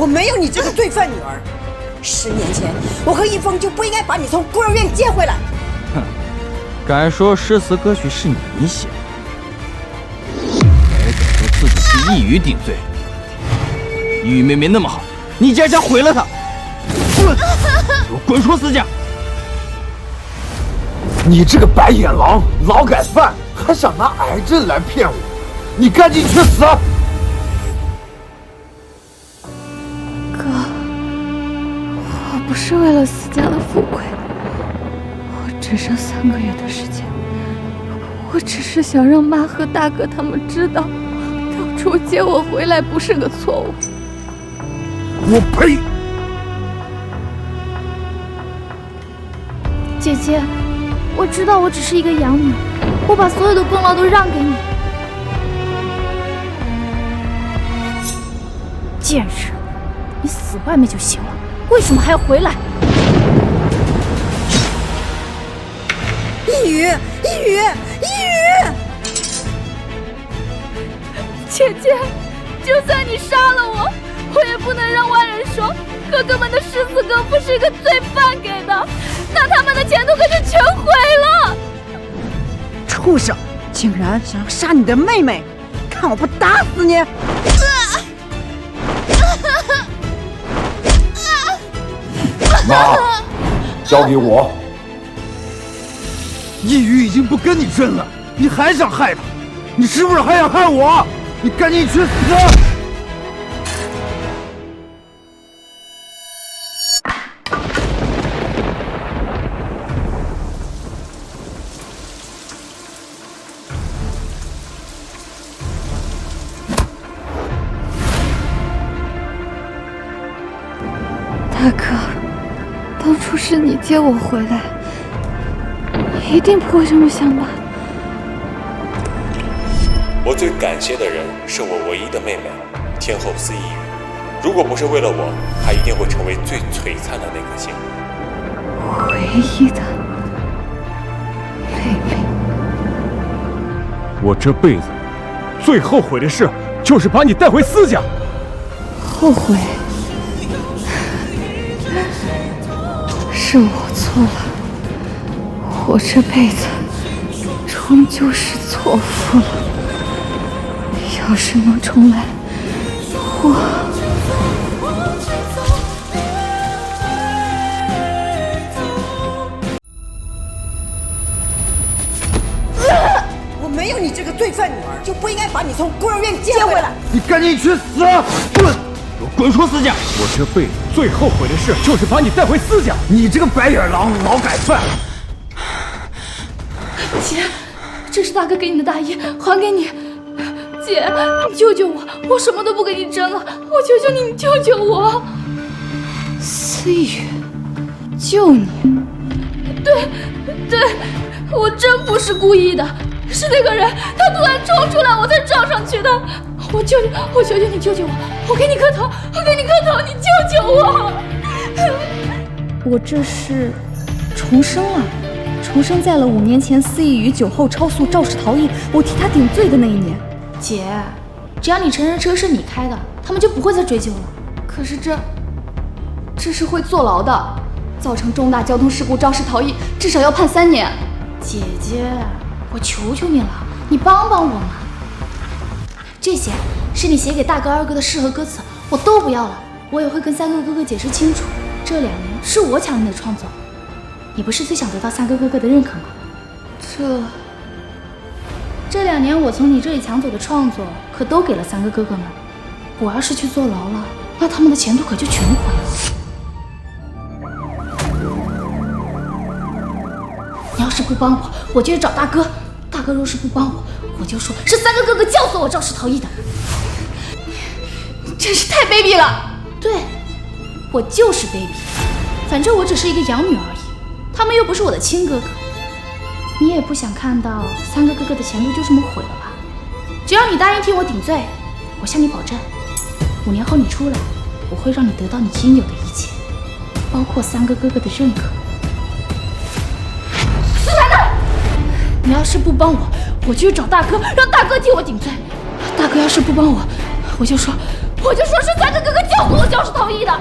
我没有你这个罪犯女儿。10年前，我和一峰就不应该把你从孤儿院接回来。哼，敢说诗词歌曲是你写的，该等说自己替一语顶罪。一语妹妹那么好，你竟然想毁了她！滚！给我滚出私家！你这个白眼狼、劳改犯，还想拿癌症来骗我？你赶紧去死！哥，我不是为了私家的富贵，我只剩3个月的时间，我只是想让妈和大哥他们知道，当初接我回来不是个错误。我呸！姐姐，我知道我只是一个养女，我把所有的功劳都让给你。贱人，你死外面就行了，为什么还要回来？一语，姐姐，就算你杀了我，我也不能让外人说哥哥们的诗词歌赋是一个罪犯给的，那他们的前途可就全毁了。畜生，竟然想要杀你的妹妹，看我不打死你！妈，交给我。一语已经不跟你争了，你还想害他？你是不是还想害我？你赶紧去死！大哥，当初是你接我回来，你一定不会这么想吧？我最感谢的人是我唯一的妹妹，天后司一语。如果不是为了我，她一定会成为最璀璨的那颗星。唯一的妹妹。我这辈子最后悔的事，就是把你带回司家。后悔？是我错了，我这辈子终究是错付了。要是能重来，我没有你这个罪犯女儿，就不应该把你从孤儿院接回来。你赶紧去死！滚！给我滚出私家！我这辈子最后悔的事，就是把你带回司家。你这个白眼狼、劳改犯！姐，这是大哥给你的大衣，还给你。姐，你救救我，我什么都不跟你争了，我求求你，你救救我。思雨，救你？对，我真不是故意的，是那个人，他突然冲出来，我才撞上去的。我求求你救救我，我给你磕头，你救救我。我这是重生了。重生在了5年前司一语酒后超速肇事逃逸，我替他顶罪的那一年。姐，只要你承认车是你开的，他们就不会再追究了。可是这是会坐牢的，造成重大交通事故肇事逃逸，至少要判3年。姐姐，我求求你了，你帮帮我嘛！这些是你写给大哥二哥的诗和歌词，我都不要了。我也会跟3个哥哥解释清楚，这2年是我抢你的创作。你不是最想得到3个哥哥的认可吗？这2年我从你这里抢走的创作，可都给了3个哥哥们。我要是去坐牢了，那他们的前途可就全毁了。你要是不帮我，我就去找大哥；大哥若是不帮我，我就说是3个哥哥教唆我肇事逃逸的。真是太卑鄙了！对，我就是卑鄙。反正我只是一个养女而已。他们又不是我的亲哥哥，你也不想看到3个哥哥的前途就这么毁了吧？只要你答应替我顶罪，我向你保证，5年后你出来，我会让你得到你应有的一切，包括3个哥哥的认可。死男的！你要是不帮我，我就去找大哥，让大哥替我顶罪。大哥要是不帮我，我就说我就说是三个哥哥教唆我教师逃逸的。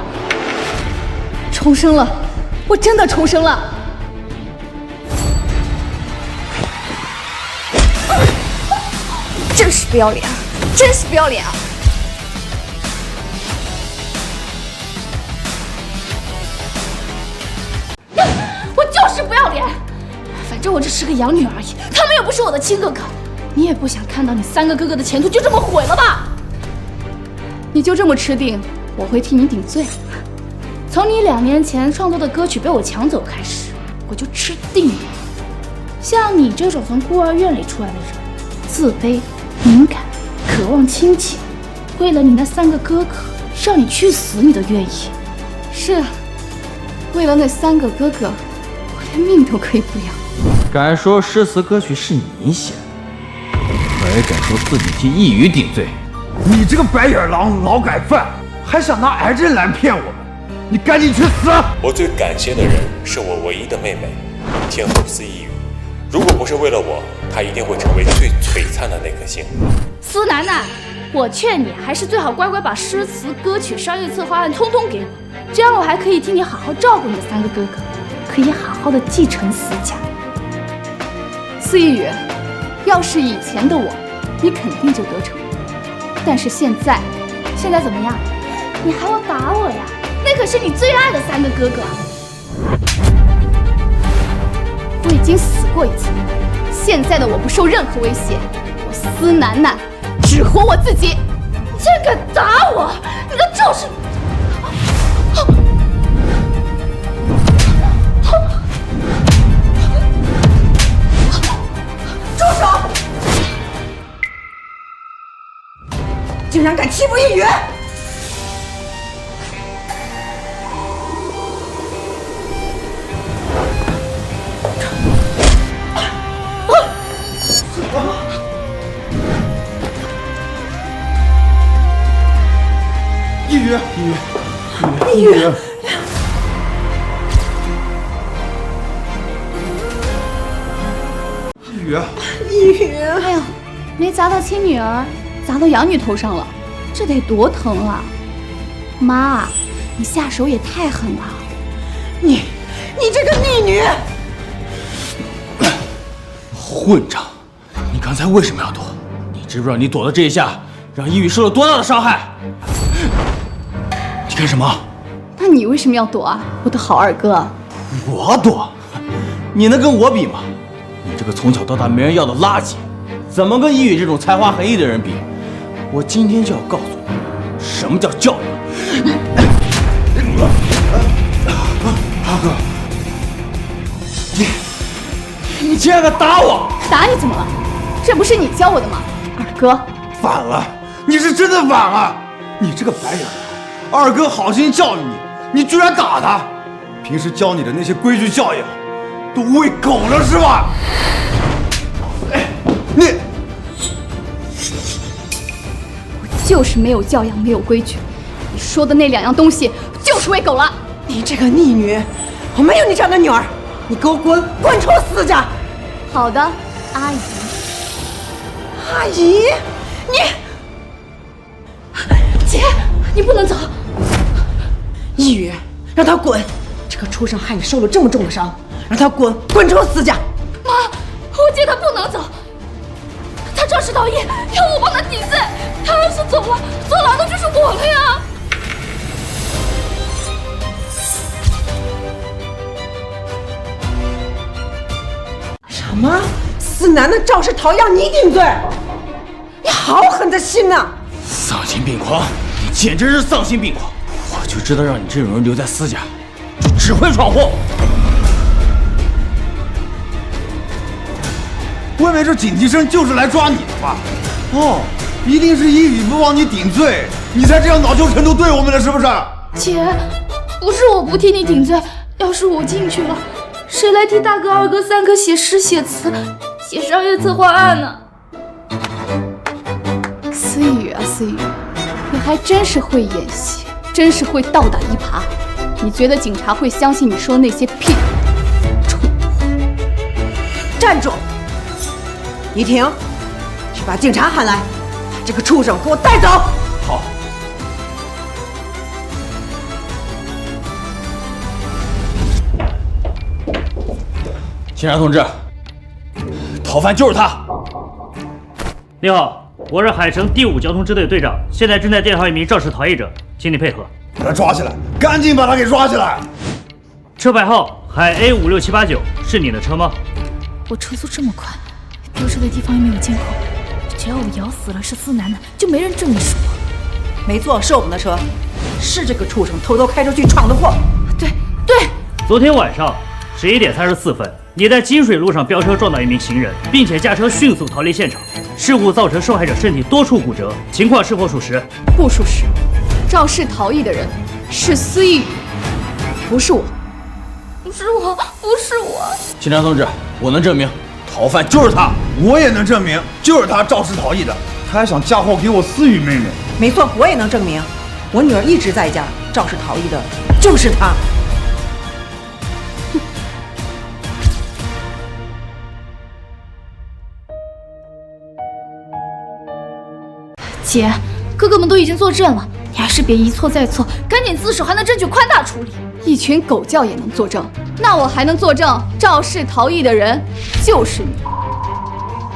重生了，我真的重生了。真是不要脸，真是不要脸啊！我就是不要脸，反正我只是个养女而已，他们又不是我的亲哥哥。你也不想看到你三个哥哥的前途就这么毁了吧？你就这么吃定我会替你顶罪？从你2年前创作的歌曲被我抢走开始，我就吃定了。像你这种从孤儿院里出来的人，自卑、敏感、渴望亲情，为了你那3个哥哥，让你去死你都愿意。是啊，为了那3个哥哥，我连命都可以不要。敢说诗词歌曲是你写的，可也敢说自己替一语顶罪。你这个白眼狼、劳改犯，还想拿癌症来骗我们？你赶紧去死！我最感谢的人是我唯一的妹妹，天后司一语。如果不是为了我，她一定会成为最璀璨的那颗星。司楠楠，我劝你还是最好乖乖把诗词歌曲、商业策划案通通给我，这样我还可以替你好好照顾你的3个哥哥，可以好好的继承司家。司一语，要是以前的我，你肯定就得逞。但是现在怎么样？你还要打我呀？那可是你最爱的3个哥哥。我已经死过1次，现在的我不受任何威胁，我司楠楠只活我自己。你竟然敢打我！你的招式！住手！竟然敢欺负一语！一语，哎呦，没砸到亲女儿，砸到养女头上了，这得多疼啊！妈，你下手也太狠了。你这个逆女！混账！你刚才为什么要躲？你知不知道你躲的这一下让一语受了多大的伤害？你干什么？那你为什么要躲啊，我的好二哥？我躲？你能跟我比吗？你这个从小到大没人要的垃圾，怎么跟一语这种才华横溢的人比？我今天就要告诉你，什么叫教养。二哥，你竟然敢打我！打你怎么了？这不是你教我的吗？二哥，反了！你是真的反了！你这个白眼狼，二哥好心教育你，你居然打他！平时教你的那些规矩教养，都喂狗了是吧？哎，你我就是没有教养，没有规矩。你说的那2样东西，就是喂狗了。你这个逆女，我没有你这样的女儿，你给我滚出司家！好的，阿姨。阿姨，姐，你不能走。一语，让他滚！这个畜生害你受了这么重的伤，让他滚出司家！妈，我姐她不能走，她肇事逃逸，要我帮她顶罪。她要是走了，坐牢的就是我了呀！什么？司楠的肇事逃逸让你顶罪？你好狠的心呐！丧心病狂！你简直是丧心病狂！我就知道让你这种人留在司家，就只会闯祸。外面这警笛声就是来抓你的吧？哦，一定是一语不帮你顶罪，你才这样恼羞成怒对我们的，是不是？姐，不是我不替你顶罪，要是我进去了，谁来替大哥、二哥、三哥写诗、写词、写商业策划案呢？思雨啊思雨，你还真是会演戏，真是会倒打一耙。你觉得警察会相信你说的那些屁话？蠢货！站住！依婷，去把警察喊来，把这个畜生给我带走。好，警察同志，逃犯就是他。你好，我是海城第5交通支队队长，现在正在电话一名肇事逃逸者，请你配合。把他抓起来，赶紧把他给抓起来！车牌号海 A56789，是你的车吗？我车速这么快，丢失的地方又没有监控，只要我咬死了是司楠楠，就没人证明是我。没错，是我们的车，是这个畜生偷偷开出去闯的祸。对，昨天晚上11点34分，你在金水路上飙车撞到一名行人，并且驾车迅速逃离现场，事故造成受害者身体多处骨折，情况是否属实？不属实，肇事逃逸的人是司义宇，不是我。不是我，不是我。警察同志，我能证明逃犯就是他。我也能证明，就是他肇事逃逸的，他还想嫁祸给我思雨妹妹。没错，我也能证明，我女儿一直在家，肇事逃逸的就是他。姐，哥哥们都已经作证了，你还是别一错再错，赶紧自首，还能争取宽大处理。一群狗叫也能作证，那我还能作证肇事逃逸的人就是你。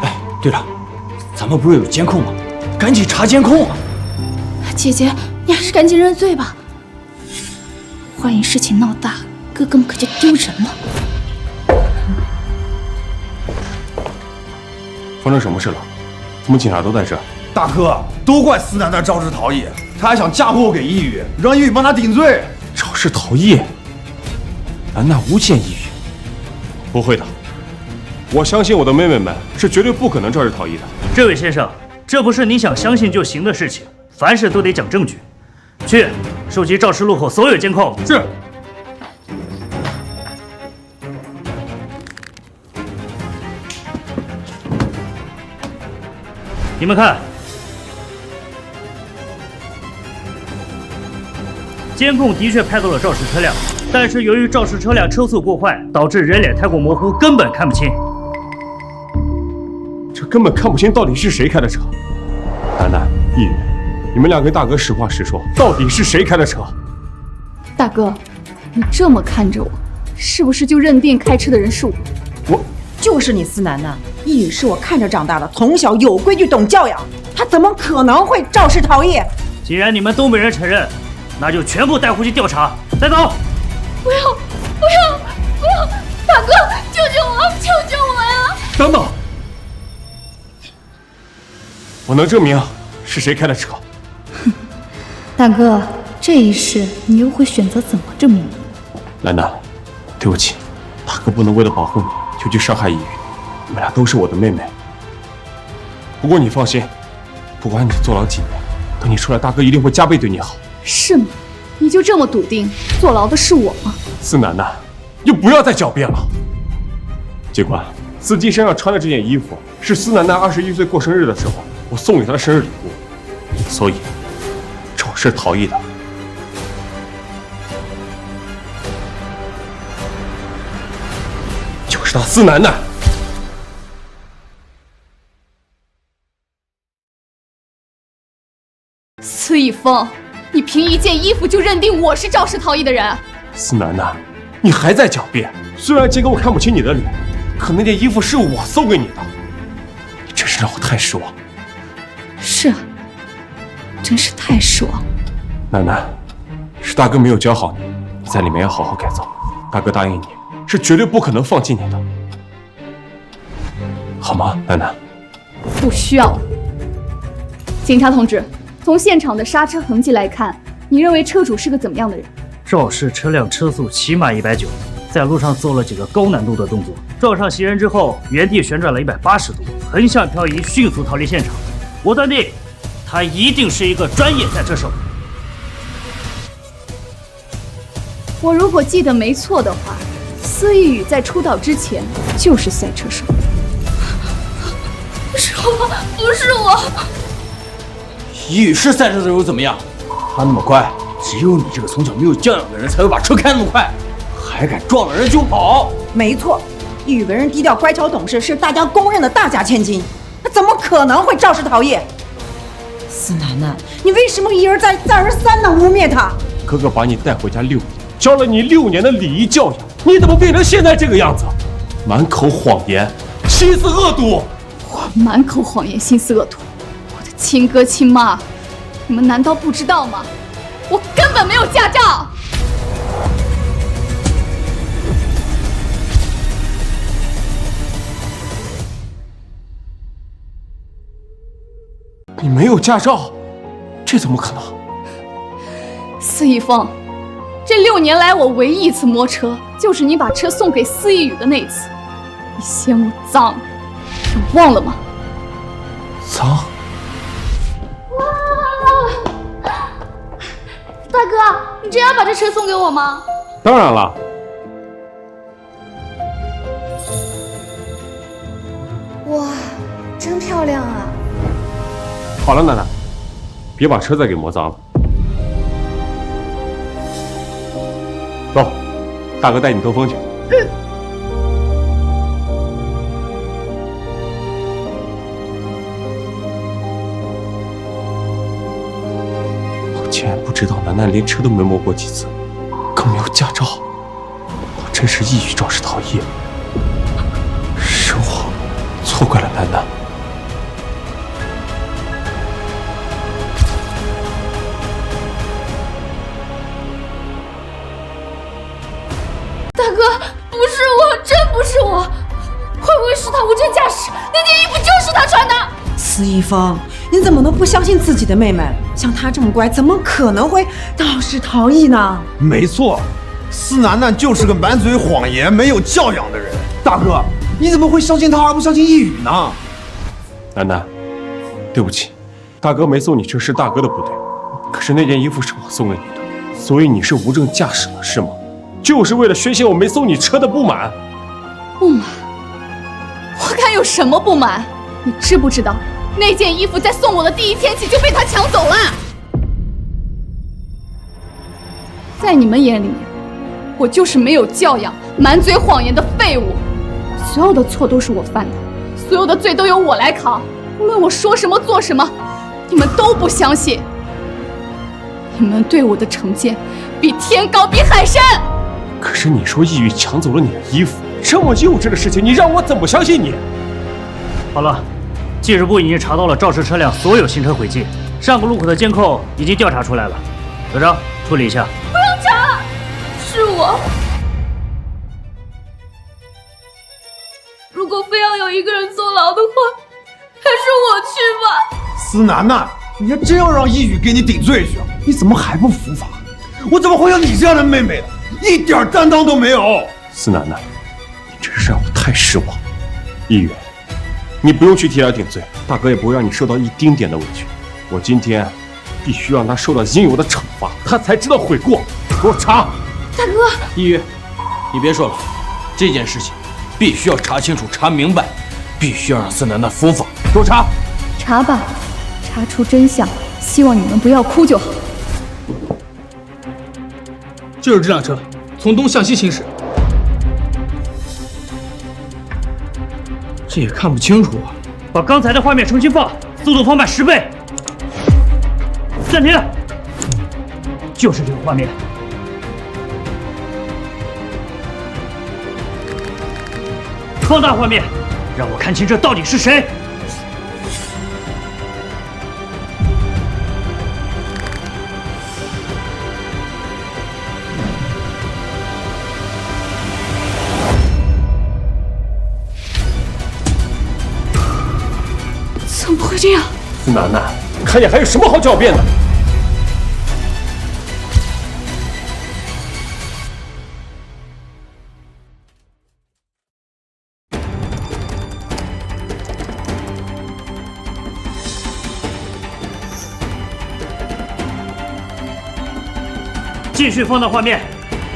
哎，对了，咱们不是有监控吗？赶紧查监控啊！姐姐，你还是赶紧认罪吧，万一事情闹大，哥哥们可就丢人了。发生什么事了？怎么警察都在这？大哥，都怪思楠楠肇事逃逸，他还想嫁祸给一宇，让一宇帮他顶罪。肇事逃逸？楠楠诬陷一宇？不会的，我相信我的妹妹们是绝对不可能肇事逃逸的。这位先生，这不是你想相信就行的事情，凡事都得讲证据。去收集肇事路口所有监控。是。你们看，监控的确拍到了肇事车辆，但是由于肇事车辆车速过快，导致人脸太过模糊，根本看不清。这根本看不清到底是谁开的车。楠楠、一宇，你们俩跟大哥实话实说，到底是谁开的车？大哥，你这么看着我，是不是就认定开车的人是我？就是你思楠楠，一宇是我看着长大的，从小有规矩懂教养，他怎么可能会肇事逃逸？既然你们都没人承认，那就全部带回去调查。带走！不要，大哥，救救我，救救我呀！等等，我能证明是谁开的车。大哥，这一世你又会选择怎么证明呢？楠楠，对不起，大哥不能为了保护你就去伤害一宇，你们俩都是我的妹妹。不过你放心，不管你坐牢几年，等你出来，大哥一定会加倍对你好。是吗？你就这么笃定坐牢的是我吗？司楠楠，就不要再狡辩了。警官，司机身上穿的这件衣服是司楠楠21岁过生日的时候我送给他的生日礼物，所以肇事逃逸的就是他司楠楠。崔一峰，你凭一件衣服就认定我是肇事逃逸的人？司楠楠，你还在狡辩。虽然监控看不清你的脸，可那件衣服是我送给你的，你真是让我太失望。是啊，真是太失望。楠楠，是大哥没有教好你，你在里面要好好改造。大哥答应你，是绝对不可能放弃你的，好吗，楠楠？不需要了。警察同志，从现场的刹车痕迹来看，你认为车主是个怎么样的人？肇事车辆车速起码190，在路上做了几个高难度的动作，撞上行人之后，原地旋转了180度，横向漂移，迅速逃离现场。我断定，他一定是一个专业赛车手。我如果记得没错的话，司一宇在出道之前就是赛车手。不是我，不是我。一宇是赛车手又怎么样？他那么乖，只有你这个从小没有教养的人才会把车开那么快，还敢撞了人就跑。没错，一宇为人低调、乖巧懂事，是大家公认的大家千金，他怎么可能会肇事逃逸？思楠楠，你为什么一而再、再而三的污蔑他？哥哥把你带回家6年，教了你6年的礼仪教养，你怎么变成现在这个样子？满口谎言，心思恶毒。我满口谎言，心思恶毒。我的亲哥亲妈，你们难道不知道吗？我根本没有驾照。你没有驾照，这怎么可能？司仪峰，这6年来我唯一一次摸车，就是你把车送给司仪宇的那一次。你嫌我脏，你忘了吗？脏？大哥，你真要把这车送给我吗？当然了。哇，真漂亮啊！好了，楠楠，别把车再给磨脏了。走，大哥带你兜风去。我竟然不知道楠楠连车都没摸过几次，更没有驾照。我真是一语肇事逃逸，是我错怪了楠楠。大哥，不是我，真不是我，会不会是他无证驾驶？那件衣服就是他穿的。司仪峰，你怎么能不相信自己的妹妹？像她这么乖，怎么可能会肇事逃逸呢？没错，司楠楠就是个满嘴谎言、没有教养的人。大哥，你怎么会相信他而不相信一语呢？楠楠，对不起，大哥没送你车是大哥的不对，可是那件衣服是我送给你的，所以你是无证驾驶了，是吗？就是为了宣泄我没送你车的不满。不满？我敢有什么不满？你知不知道，那件衣服在送我的第一天起就被他抢走了？在你们眼里面，我就是没有教养、满嘴谎言的废物。所有的错都是我犯的，所有的罪都由我来扛。无论我说什么做什么，你们都不相信。你们对我的成见比天高，比海深。可是你说一语抢走了你的衣服，这么幼稚的事情，你让我怎么相信你？好了，技术部已经查到了肇事车辆所有行车轨迹，上个路口的监控已经调查出来了。德章，处理一下。不用查，是我。如果非要有一个人坐牢的话，还是我去吧。司楠楠，你还真要让一语给你顶罪去啊？你怎么还不伏法？我怎么会有你这样的妹妹呢？一点担当都没有。司楠楠，你真是让我太失望。一语，你不用去替他顶罪，大哥也不会让你受到一丁点的委屈。我今天必须让他受到应有的惩罚，他才知道悔过。给我查！大哥，一语，你别说了，这件事情必须要查清楚、查明白，必须要让司楠楠伏法。给我查！查吧，查出真相，希望你们不要哭就好。就是这辆车，从东向西行驶。这也看不清楚啊！把刚才的画面重新放，速度放慢10倍。暂停。就是这个画面。放大画面，让我看清这到底是谁。怎么会这样？司楠楠，看你还有什么好狡辩的？继续放大画面，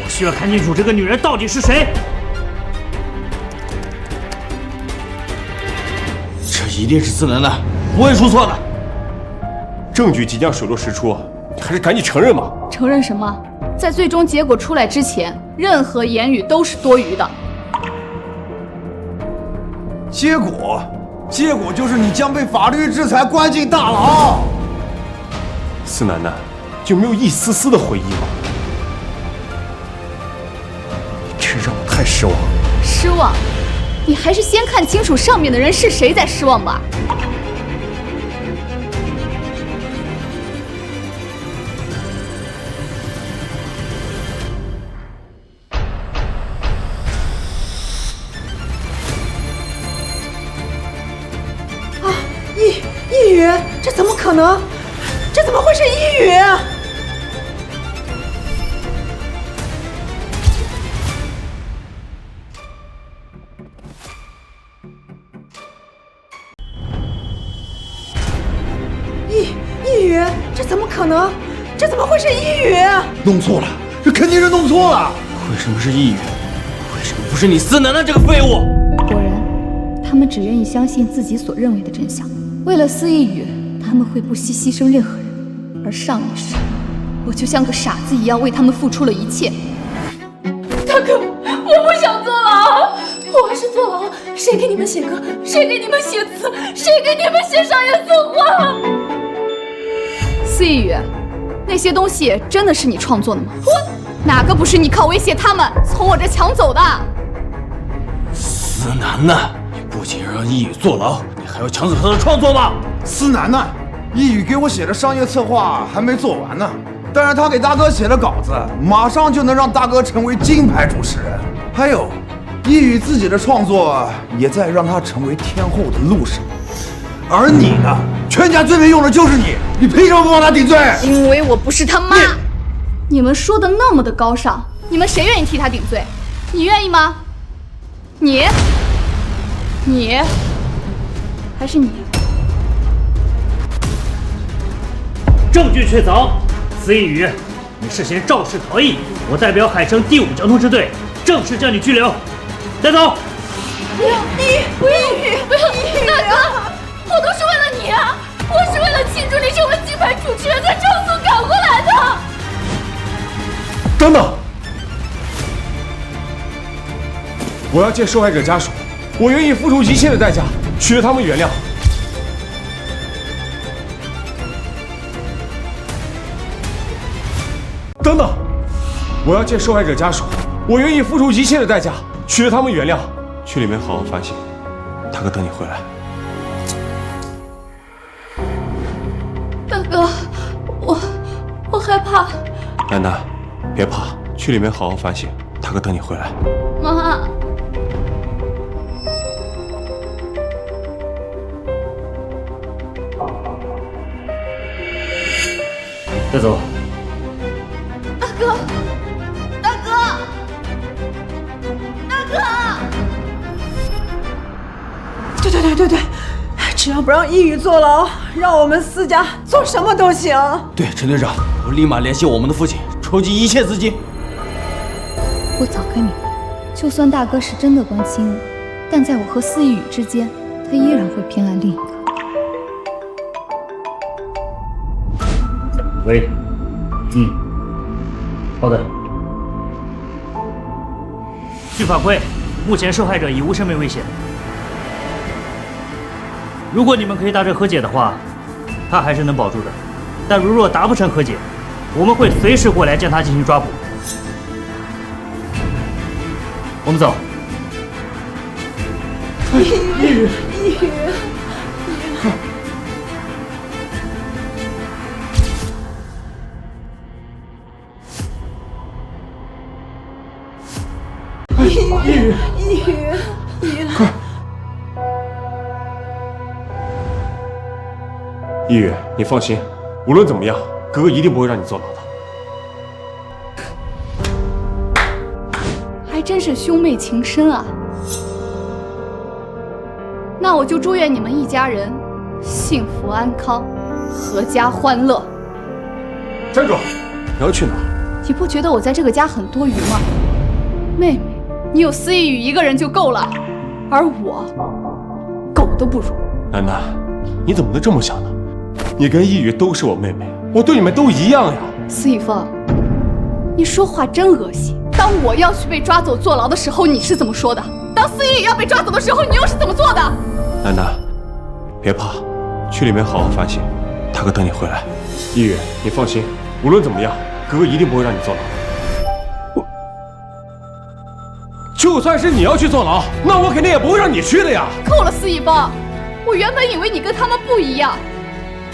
我需要看清楚这个女人到底是谁。这一定是司楠楠，不会出错的。证据即将水落石出，你还是赶紧承认吧。承认什么？在最终结果出来之前，任何言语都是多余的。结果就是你将被法律制裁，关进大牢。司楠楠，就没有一丝丝的悔意吗？你真让我太失望了。失望？你还是先看清楚上面的人是谁再失望吧。易宇，这怎么可能？这怎么会是易宇？易宇，这怎么可能？这怎么会是易宇？弄错了，这肯定是弄错了。为什么是易宇？为什么不是你司南南这个废物？果然，他们只愿意相信自己所认为的真相。为了司易宇，他们会不惜牺牲任何人。而上一世，我就像个傻子一样为他们付出了一切。大哥，我不想坐牢，我要是坐牢，谁给你们写歌？谁给你们写词？谁给你们写商业策划？司易宇，那些东西真的是你创作的吗？哪个不是你靠威胁他们从我这抢走的？司南南，你不仅让易宇坐牢，你还要抢走他的创作吗？司南南，易宇给我写的商业策划还没做完呢，但是他给大哥写的稿子，马上就能让大哥成为金牌主持人。还有，易宇自己的创作也在让他成为天后的路上。而你呢？全家最没用的就是你，你凭什么不帮他顶罪？因为我不是他妈。你们说的那么的高尚，你们谁愿意替他顶罪？你愿意吗？你还是你？证据确凿，司易宇，你涉嫌肇事逃逸，我代表海城第5交通支队正式将你拘留，带走。不要，不要，大哥，我都是为了你啊！我是为了庆祝你成为金牌主持人才超速赶过来的。等等，我要见受害者家属，我愿意付出一切的代价，取得他们原谅。等等，我要见受害者家属，我愿意付出一切的代价，取得他们原谅。去里面好好反省，大哥等你回来。大哥，我害怕。楠楠，别怕，去里面好好反省，大哥等你回来。妈。带走。大哥，对，只要不让易宇坐牢，让我们司家做什么都行。对，陈队长，我立马联系我们的父亲，筹集一切资金。我早该明白，就算大哥是真的关心我，但在我和司易宇之间，他依然会偏爱另一个。喂，好的。据反馈，目前受害者已无生命危险。如果你们可以达成和解的话，他还是能保住的。但如若达不成和解，我们会随时过来将他进行抓捕。我们走。易宇。易宇，你放心，无论怎么样，哥哥一定不会让你坐牢的。还真是兄妹情深啊！那我就祝愿你们一家人幸福安康，阖家欢乐。站住！你要去哪？你不觉得我在这个家很多余吗？妹妹，你有司易宇一个人就够了，而我狗都不如。楠楠，你怎么能这么想呢？你跟易宇都是我妹妹，我对你们都一样呀。司以峰，你说话真恶心。当我要去被抓走坐牢的时候，你是怎么说的？当司易宇要被抓走的时候，你又是怎么做的？楠楠，别怕，去里面好好反省，大哥等你回来。易宇，你放心，无论怎么样，哥哥一定不会让你坐牢。就算是你要去坐牢，那我肯定也不会让你去的呀。够了，肆意帮！我原本以为你跟他们不一样，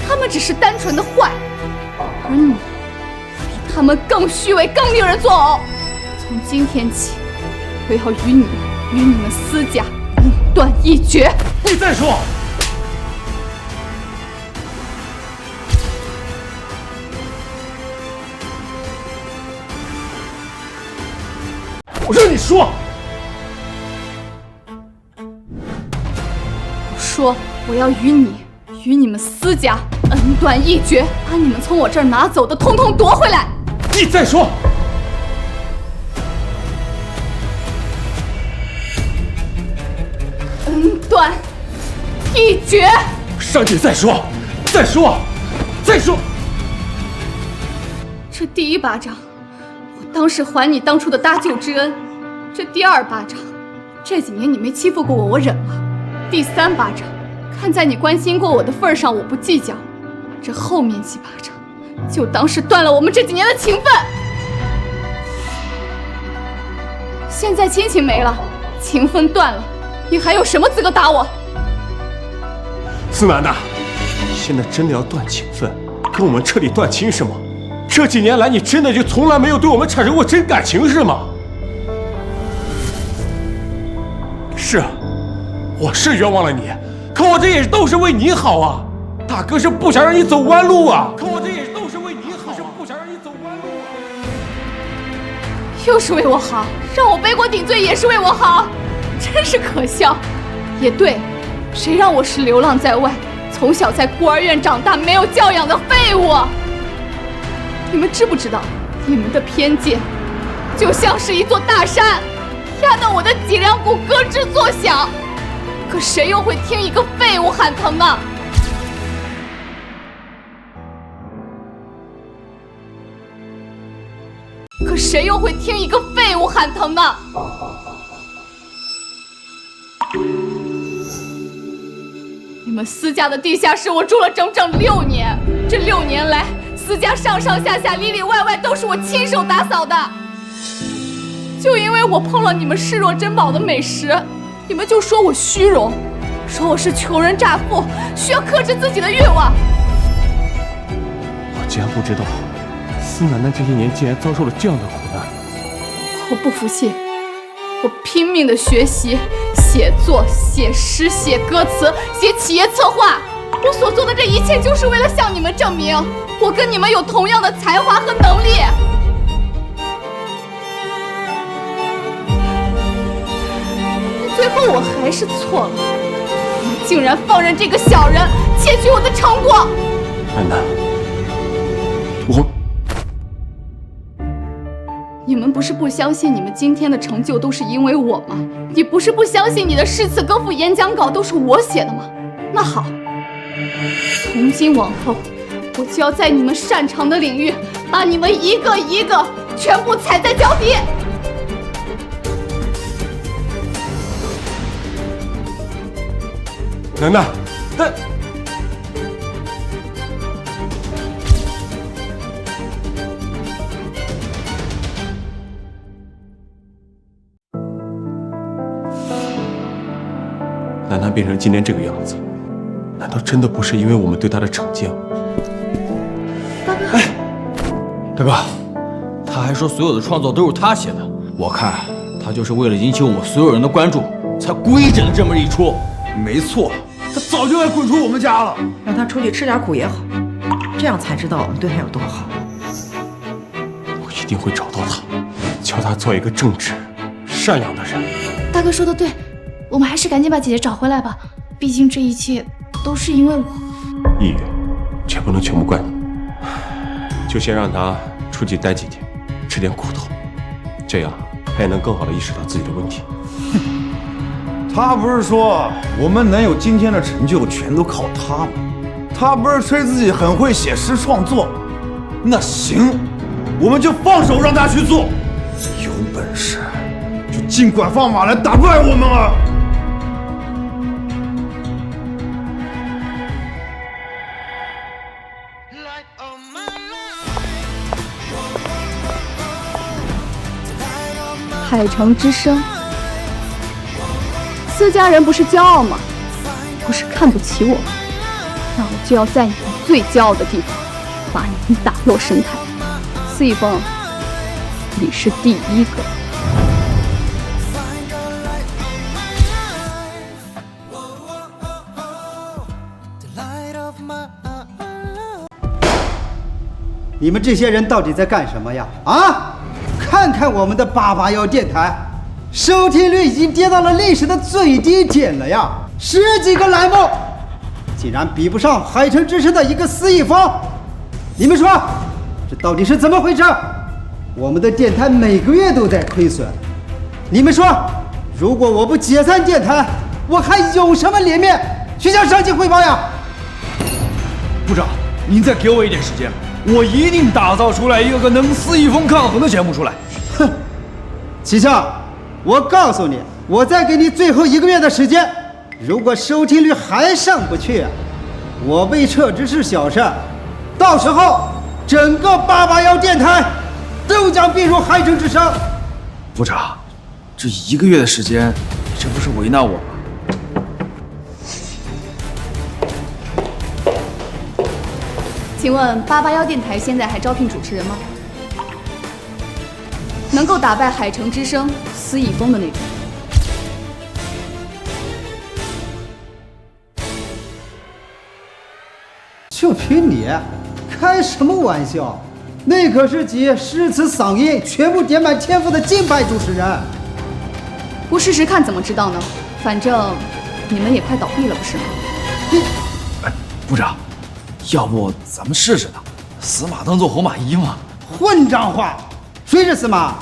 他们只是单纯的坏，而你比他们更虚伪，更令人作呕。从今天起，我要与你们私家恩断义绝。你再说！我让你说！我说我要与你们私家恩断义绝，把你们从我这儿拿走的通通夺回来。你再说！恩断义绝！上去再说，再说，再说！这第一巴掌，我当是还你当初的搭救之恩；这第二巴掌，这几年你没欺负过我，我忍了；第三巴掌，看在你关心过我的份上，我不计较；这后面几巴掌，就当是断了我们这几年的情分。现在亲情没了，情分断了，你还有什么资格打我？思楠呐，现在真的要断情分，跟我们彻底断亲是吗？这几年来，你真的就从来没有对我们产生过真感情是吗？是，我是冤枉了你，可我这也都是为你好啊！大哥是不想让你走弯路啊！可我这也都是为你好，是不想让你走弯路啊！又是为我好，让我背锅顶罪也是为我好，真是可笑。也对，谁让我是流浪在外，从小在孤儿院长大，没有教养的废物？你们知不知道，你们的偏见就像是一座大山，压得我的脊梁骨咯吱作响。可谁又会听一个废物喊疼呢？可谁又会听一个废物喊疼呢？你们私家的地下室我住了整整6年，这6年来，私家上上下下里里外外都是我亲手打扫的。就因为我碰了你们视若珍宝的美食，你们就说我虚荣，说我是穷人乍富，需要克制自己的欲望。我竟然不知道，思楠楠这些年竟然遭受了这样的苦难。我不服气，我拼命的学习、写作、写诗、写歌词、写企业策划。我所做的这一切，就是为了向你们证明，我跟你们有同样的才华和能力。最后我还是错了，你们竟然放任这个小人窃取我的成果。楠楠，你们不是不相信你们今天的成就都是因为我吗？你不是不相信你的诗词歌赋、演讲稿都是我写的吗？那好，从今往后，我就要在你们擅长的领域，把你们一个一个全部踩在脚底。楠楠，楠楠变成今天这个样子，难道真的不是因为我们对她的惩戒吗？大哥，他还说所有的创作都是他写的，我看他就是为了引起我们所有人的关注，才故意整了这么一出。没错，他早就该滚出我们家了。让他出去吃点苦也好，这样才知道我们对他有多好。我一定会找到他，教他做一个正直、善良的人。大哥说的对，我们还是赶紧把姐姐找回来吧，毕竟这一切都是因为我。抑郁，这不能全部怪你，就先让他出去待几天，吃点苦头，这样他也能更好的意识到自己的问题。他不是说我们能有今天的成就全都靠他吗？他不是吹自己很会写诗创作？那行，我们就放手让他去做，有本事就尽管放马来打败我们啊！海城之声的家人不是骄傲吗？不是看不起我吗？那我就要在你们最骄傲的地方把你们打落神坛。司一峰，你是第一个。你们这些人到底在干什么呀？啊！看看我们的881电台，收听率已经跌到了历史的最低点了呀！10几个栏目，竟然比不上海城之声的一个司一峰。你们说，这到底是怎么回事？我们的电台每个月都在亏损。你们说，如果我不解散电台，我还有什么脸面去向上级汇报呀？部长，您再给我一点时间。我一定打造出来一个能司一峰抗衡的节目出来。哼，齐胜，我告诉你，我再给你最后1个月的时间，如果收听率还上不去，我被撤职是小事，到时候整个881电台都将并入海城之声。部长，这1个月的时间，你这不是为难我吗？请问881电台现在还招聘主持人吗？能够打败海城之声司一峰的那种。就凭你，开什么玩笑？那可是集诗词嗓音全部点满天赋的金牌主持人。不试试看怎么知道呢？反正你们也快倒闭了，不是吗？部长。要不咱们试试呢？死马当做活马医嘛。混账话！谁是死马？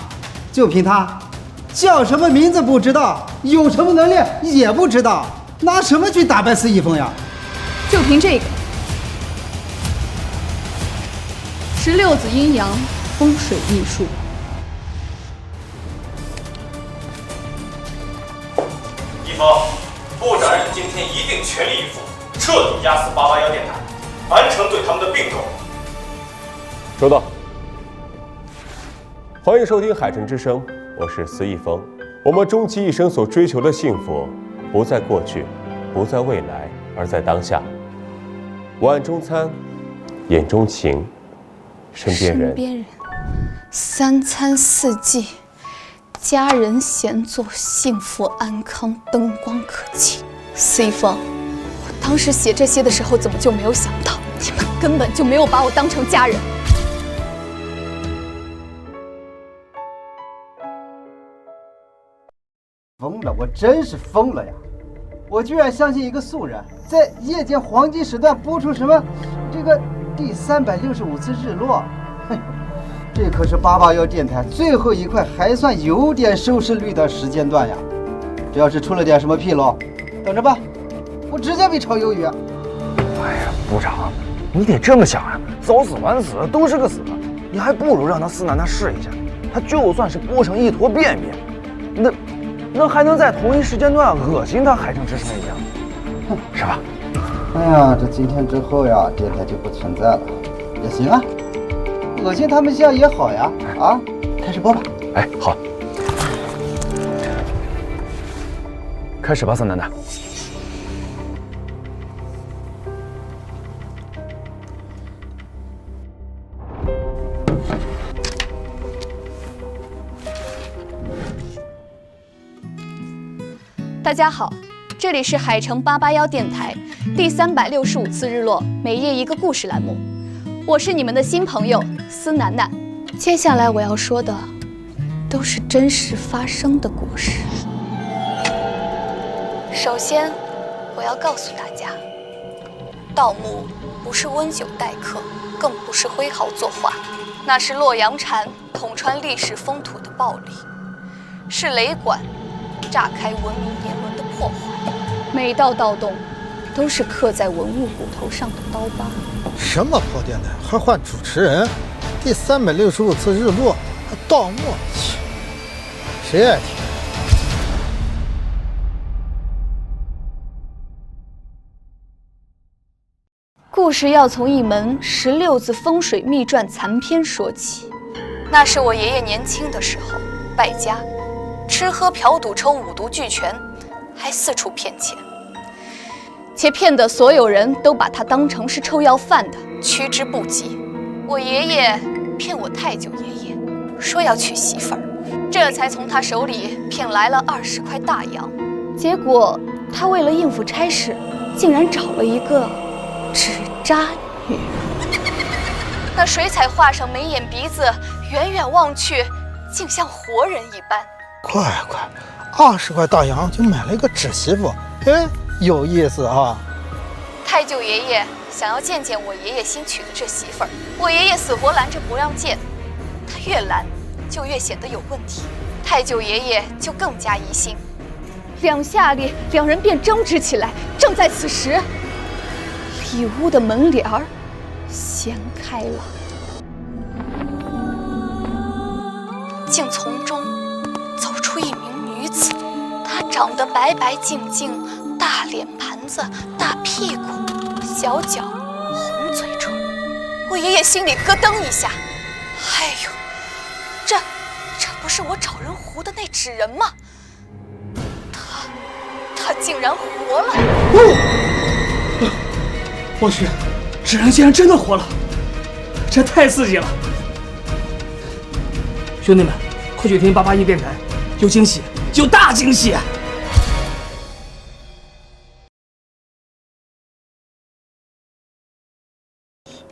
就凭他，叫什么名字不知道，有什么能力也不知道，拿什么去打败司一峰呀？就凭这个，16子阴阳风水秘术。一峰，部长让你今天一定全力以赴，彻底压死881电台。完成对他们的并购。收到。欢迎收听海城之声，我是司一峰。我们终其一生所追求的幸福，不在过去，不在未来，而在当下。碗中餐，眼中情，身边人。3餐4季，家人闲坐，幸福安康，灯光可期。司一峰，我当时写这些的时候，怎么就没有想到？你们根本就没有把我当成家人。疯了，我真是疯了呀！我居然相信一个素人在夜间黄金时段播出什么这个第365次日落。嘿，这可是881电台最后一块还算有点收视率的时间段呀！这要是出了点什么纰漏，等着吧，我直接被炒鱿鱼。哎呀，部长，你得这么想啊，早死晚死都是个死，你还不如让他司楠试一下，他就算是播成一坨便便，那还能在同一时间段恶心他海城之声一样，是吧？哎呀，这今天之后呀，电台就不存在了，也行啊，恶心他们一下也好呀。啊，开始播吧。哎，好，开始吧，司楠。大家好，这里是海城881电台第365次日落每夜一个故事栏目，我是你们的新朋友司楠楠。接下来我要说的都是真实发生的故事。首先，我要告诉大家，盗墓不是温酒待客，更不是挥毫作画，那是洛阳铲捅穿历史风土的暴力，是雷管炸开文明年轮的破坏，每道盗洞都是刻在文物骨头上的刀疤。什么破电台还换主持人？第365次日落还盗墓，谁爱听？故事要从一门16字风水秘传残篇说起。那是我爷爷年轻的时候，败家，吃喝嫖赌抽五毒俱全，还四处骗钱，且骗得所有人都把他当成是臭要饭的，趋之不及。我爷爷骗我太舅爷爷，说要娶媳妇儿，这才从他手里骗来了20块大洋。结果他为了应付差事，竟然找了一个纸扎女。那水彩画上眉眼鼻子，远远望去，竟像活人一般。快，20块大洋就买了一个纸媳妇，哎，有意思啊！太舅爷爷想要见见我爷爷新娶的这媳妇儿，我爷爷死活拦着不让见，他越拦就越显得有问题，太舅爷爷就更加疑心。两下里，两人便争执起来。正在此时，里屋的门帘儿掀开了，竟从中走出一名女子。她长得白白净净，大脸盘子，大屁股，小脚，红嘴唇。我爷爷心里咯噔一下，哎呦，这不是我找人糊的那纸人吗？他竟然活了！我去，纸人竟然真的活了，这太刺激了！兄弟们，快去听881电台，有惊喜，有大惊喜！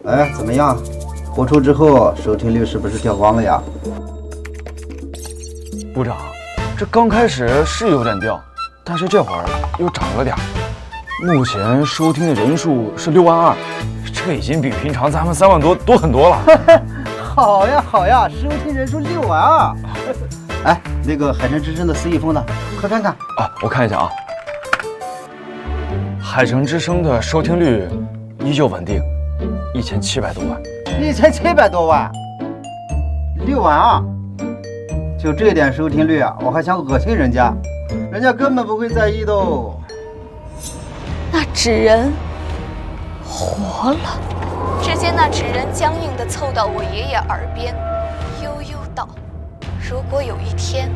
哎，怎么样？播出之后收听率是不是掉光了呀？部长，这刚开始是有点掉，但是这会儿又涨了点。目前收听的人数是6万2，这已经比平常咱们3万多很多了。好呀，收听人数6万2。哎，那个海城之声的司仪峰呢？快看看啊，我看一下啊。海城之声的收听率依旧稳定，1700多万。1700多万，6万2。就这点收听率啊，我还想恶心人家，人家根本不会在意的哦。那纸人活了。只见那纸人僵硬地凑到我爷爷耳边，悠悠道：“如果有一天，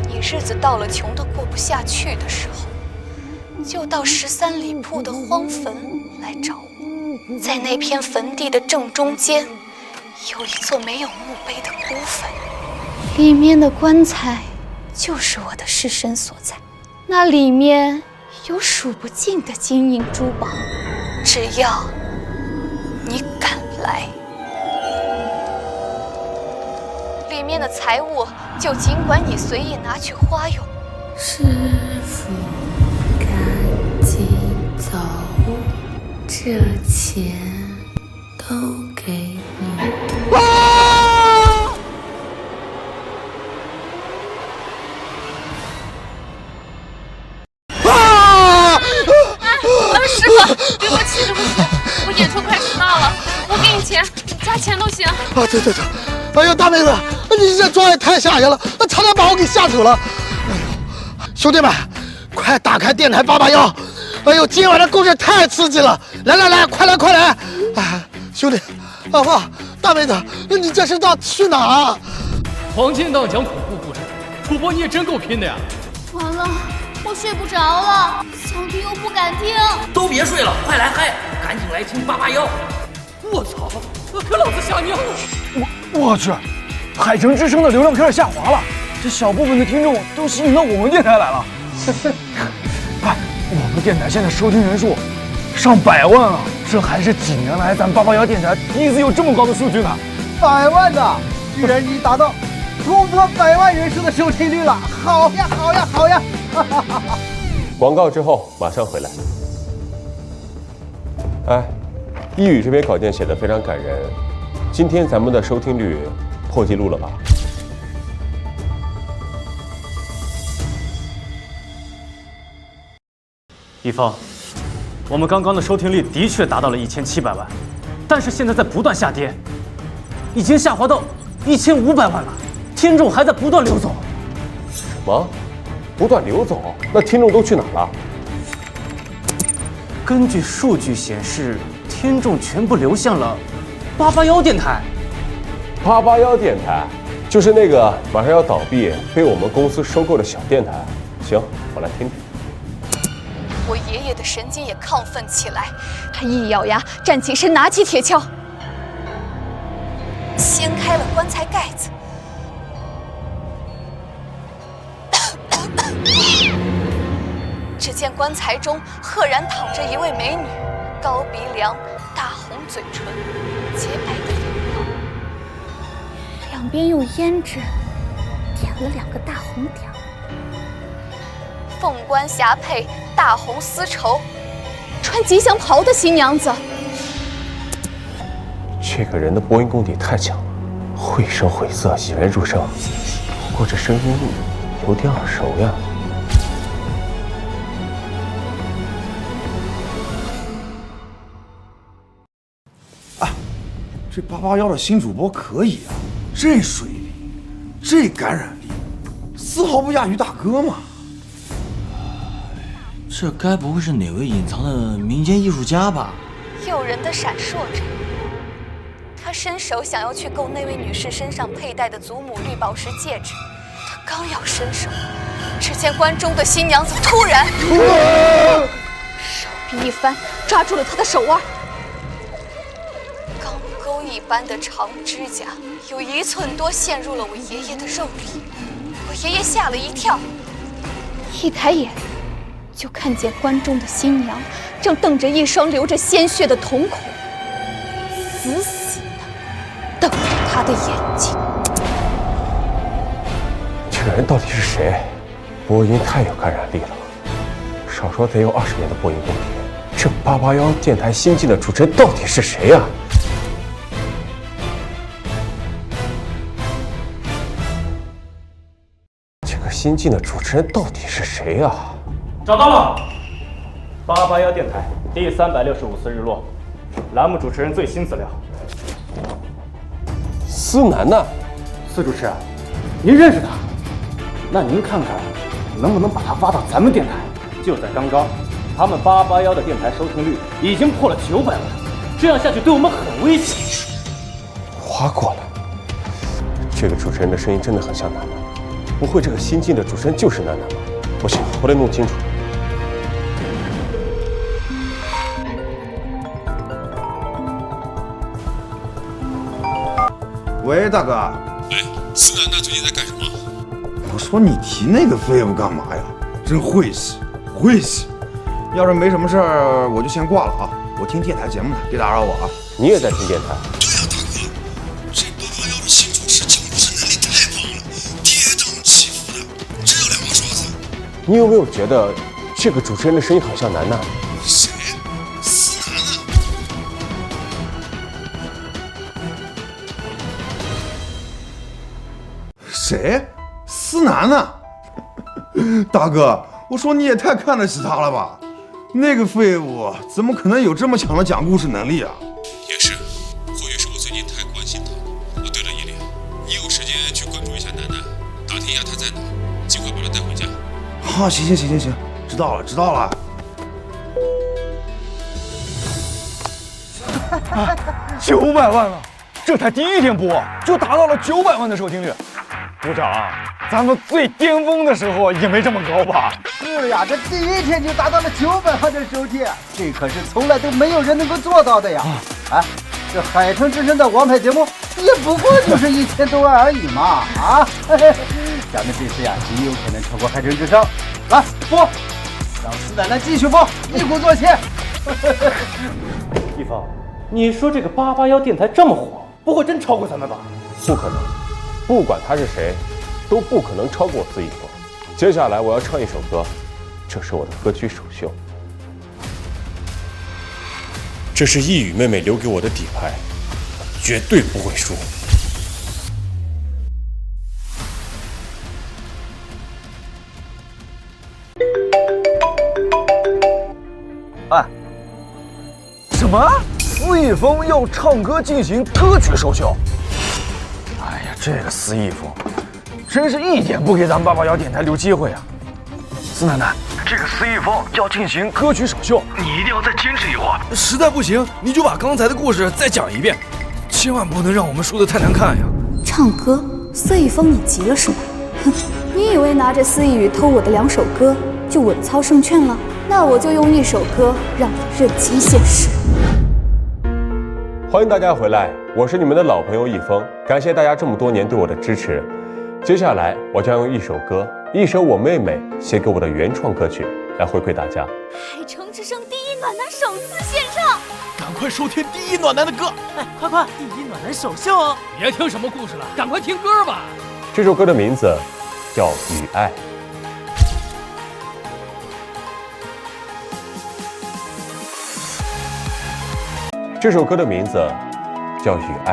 你日子到了穷得过不下去的时候，就到13里铺的荒坟来找我。在那片坟地的正中间，有一座没有墓碑的孤坟，里面的棺材就是我的尸身所在。那里面有数不尽的金银珠宝，只要你敢来，里面的财物就尽管你随意拿去花用。师傅，赶紧走，这钱都给你。师傅，对不起，我演出快迟到了，我给你钱，加钱都行。啊，对，哎呦，大妹子，你这妆也太吓人了，差点把我给吓走了。哎呦，兄弟们，快打开电台881！哎呦，今晚的故事太刺激了！来，快来！哎，兄弟，老婆，大妹子，你这是到去哪啊？黄金档讲恐怖故事，主播你也真够拼的呀！完了，我睡不着了，想听又不敢听。都别睡了，快来嗨，赶紧来听881！我操，可老子吓尿了！我去，海城之声的流量开始下滑了，这小部分的听众都吸引到我们电台来了。哎，我们电台现在收听人数上100万了，这还是几年来咱881电台第一次有这么高的数据呢。100万呢，居然已经达到突破100万人数的收听率了！好呀！广告之后马上回来。哎，一语这篇稿件写得非常感人，今天咱们的收听率破纪录了吧？一峰，我们刚刚的收听率的确达到了1700万，但是现在在不断下跌，已经下滑到1500万了，听众还在不断流走。什么？不断流走？那听众都去哪了？根据数据显示，听众全部流向了881电台。881电台就是那个马上要倒闭、被我们公司收购的小电台。行，我来听听。爷爷的神经也亢奋起来，他一咬牙，站起身，拿起铁锹，掀开了棺材盖子。只见棺材中赫然躺着一位美女，高鼻梁，大红嘴唇，洁白的脸庞，两边用胭脂点了2个大红点儿。凤冠霞帔，大红丝绸，穿吉祥袍的新娘子。这个人的播音功底太强了，绘声绘色，引人入胜。不过这声音有点耳熟呀。这881的新主播可以啊，这水平，这感染力，丝毫不亚于大哥嘛。这该不会是哪位隐藏的民间艺术家吧？诱人的闪烁着，他伸手想要去够那位女士身上佩戴的祖母绿宝石戒指，他刚要伸手，只见棺中的新娘子突然手臂一翻，抓住了他的手腕。钢钩一般的长指甲有1寸多陷入了我爷爷的肉里，我爷爷吓了一跳，一抬眼就看见棺中的新娘正瞪着一双流着鲜血的瞳孔，死死地瞪着他的眼睛。这个人到底是谁？播音太有感染力了，少说得有20年的播音功底。这881电台新进的主持人到底是谁呀？这个新进的主持人到底是谁呀？找到了，881电台第365次日落，栏目主持人最新资料。司楠楠，司主持，您认识他？那您看看，能不能把他发到咱们电台？就在刚刚，他们881的电台收听率已经破了900万，这样下去对我们很危险。划过了，这个主持人的声音真的很像楠楠，不会这个新进的主持人就是楠楠吧？不行，我得弄清楚。喂，大哥。喂，司楠楠最近在干什么？我说你提那个废物干嘛呀？真晦气，晦气！要是没什么事儿，我就先挂了啊。我听电台节目呢，别打扰我啊。你也在听电台？对呀，大哥，这881的新主持讲故事能力太棒了，跌宕起伏的，真有2把刷子。你有没有觉得这个主持人的声音很像楠楠？谁？司楠楠。谁？司楠楠？大哥，我说你也太看得起他了吧？那个废物怎么可能有这么强的讲故事能力啊？也是，或许是我最近太关心他。哦，对了，伊利，你有时间去关注一下楠楠，打听一下他在哪，尽快把他带回家。啊，行，知道了。900万了，这才第1天播就达到了900万的收听率。部长，咱们最巅峰的时候也没这么高吧？是呀，这第1天就达到了900万的收听，这可是从来都没有人能够做到的呀！哎，这海城之声的王牌节目也不过就是1000多万而已嘛！啊，咱们这次呀极有可能超过海城之声。来播，让司楠楠继续播，一鼓作气。一峰，你说这个881电台这么火，不会真超过咱们吧？不可能，不管他是谁，都不可能超过司一峰。接下来我要唱一首歌，这是我的歌曲首秀，这是一雨妹妹留给我的底牌，绝对不会输。哎，什么？司一峰要唱歌进行歌曲首秀？哎呀，这个司一峰真是一点不给咱们881电台留机会啊！司楠楠，这个司一峰要进行歌曲首秀，你一定要再坚持一会儿。实在不行，你就把刚才的故事再讲一遍，千万不能让我们输得太难看呀！唱歌，司一峰，你急了是吗？哼，你以为拿着司一语偷我的2首歌就稳操胜券了？那那我就用一首歌让你认清现实。欢迎大家回来，我是你们的老朋友易峰，感谢大家这么多年对我的支持。接下来我将用一首歌，一首我妹妹写给我的原创歌曲来回馈大家。海城之声第一暖男首次献唱，赶快收听第一暖男的歌！哎，快，第一暖男首秀哦！别听什么故事了，赶快听歌吧。这首歌的名字叫《雨爱》。这首歌的名字叫《雨爱》。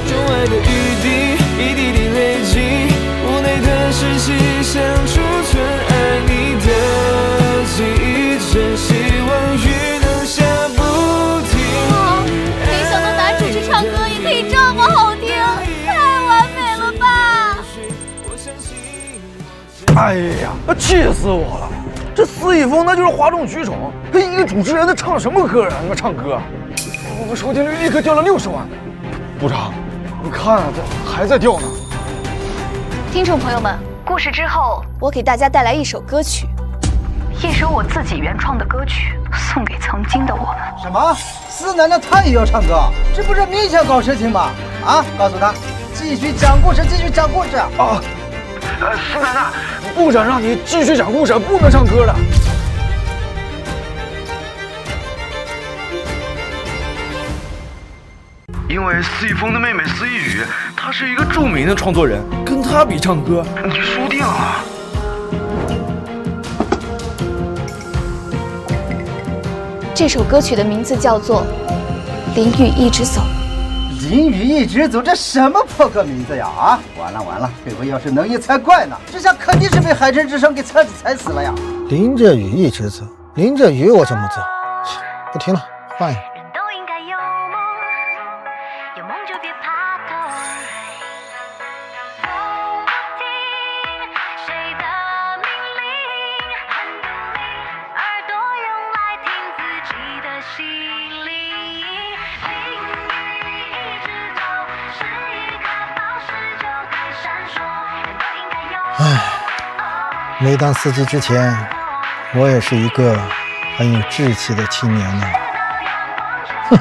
钟爱的雨滴，一滴滴累积，屋内的湿气像储存爱你的记忆，真希望雨能下不停。没想到男主去唱歌也可以这么好听，太完美了吧！哎呀，气死我了！这肆意风那就是哗众取宠，一个主持人他唱什么歌啊？你们唱歌，我们收听率立刻掉了60万。部长，你看啊，这还在掉呢。听众朋友们，故事之后，我给大家带来一首歌曲，一首我自己原创的歌曲，送给曾经的我们。什么？四楠楠她也要唱歌？这不是明显搞事情吗？啊！告诉她，继续讲故事，继续讲故事啊！四楠楠，部长让你继续讲故事，不能唱歌了。因为肆意风的妹妹肆意雨，她是一个著名的创作人，跟她比唱歌，你输定了。这首歌曲的名字叫做《淋雨一直走》。淋雨一直走，这什么破个名字呀！啊，完了，这回要是能一猜怪呢，这下肯定是被海城之声给踩死了呀！淋着雨一直走，淋着雨我怎么走？不听了，换一个。没当司机之前，我也是一个很有志气的青年呢。哼。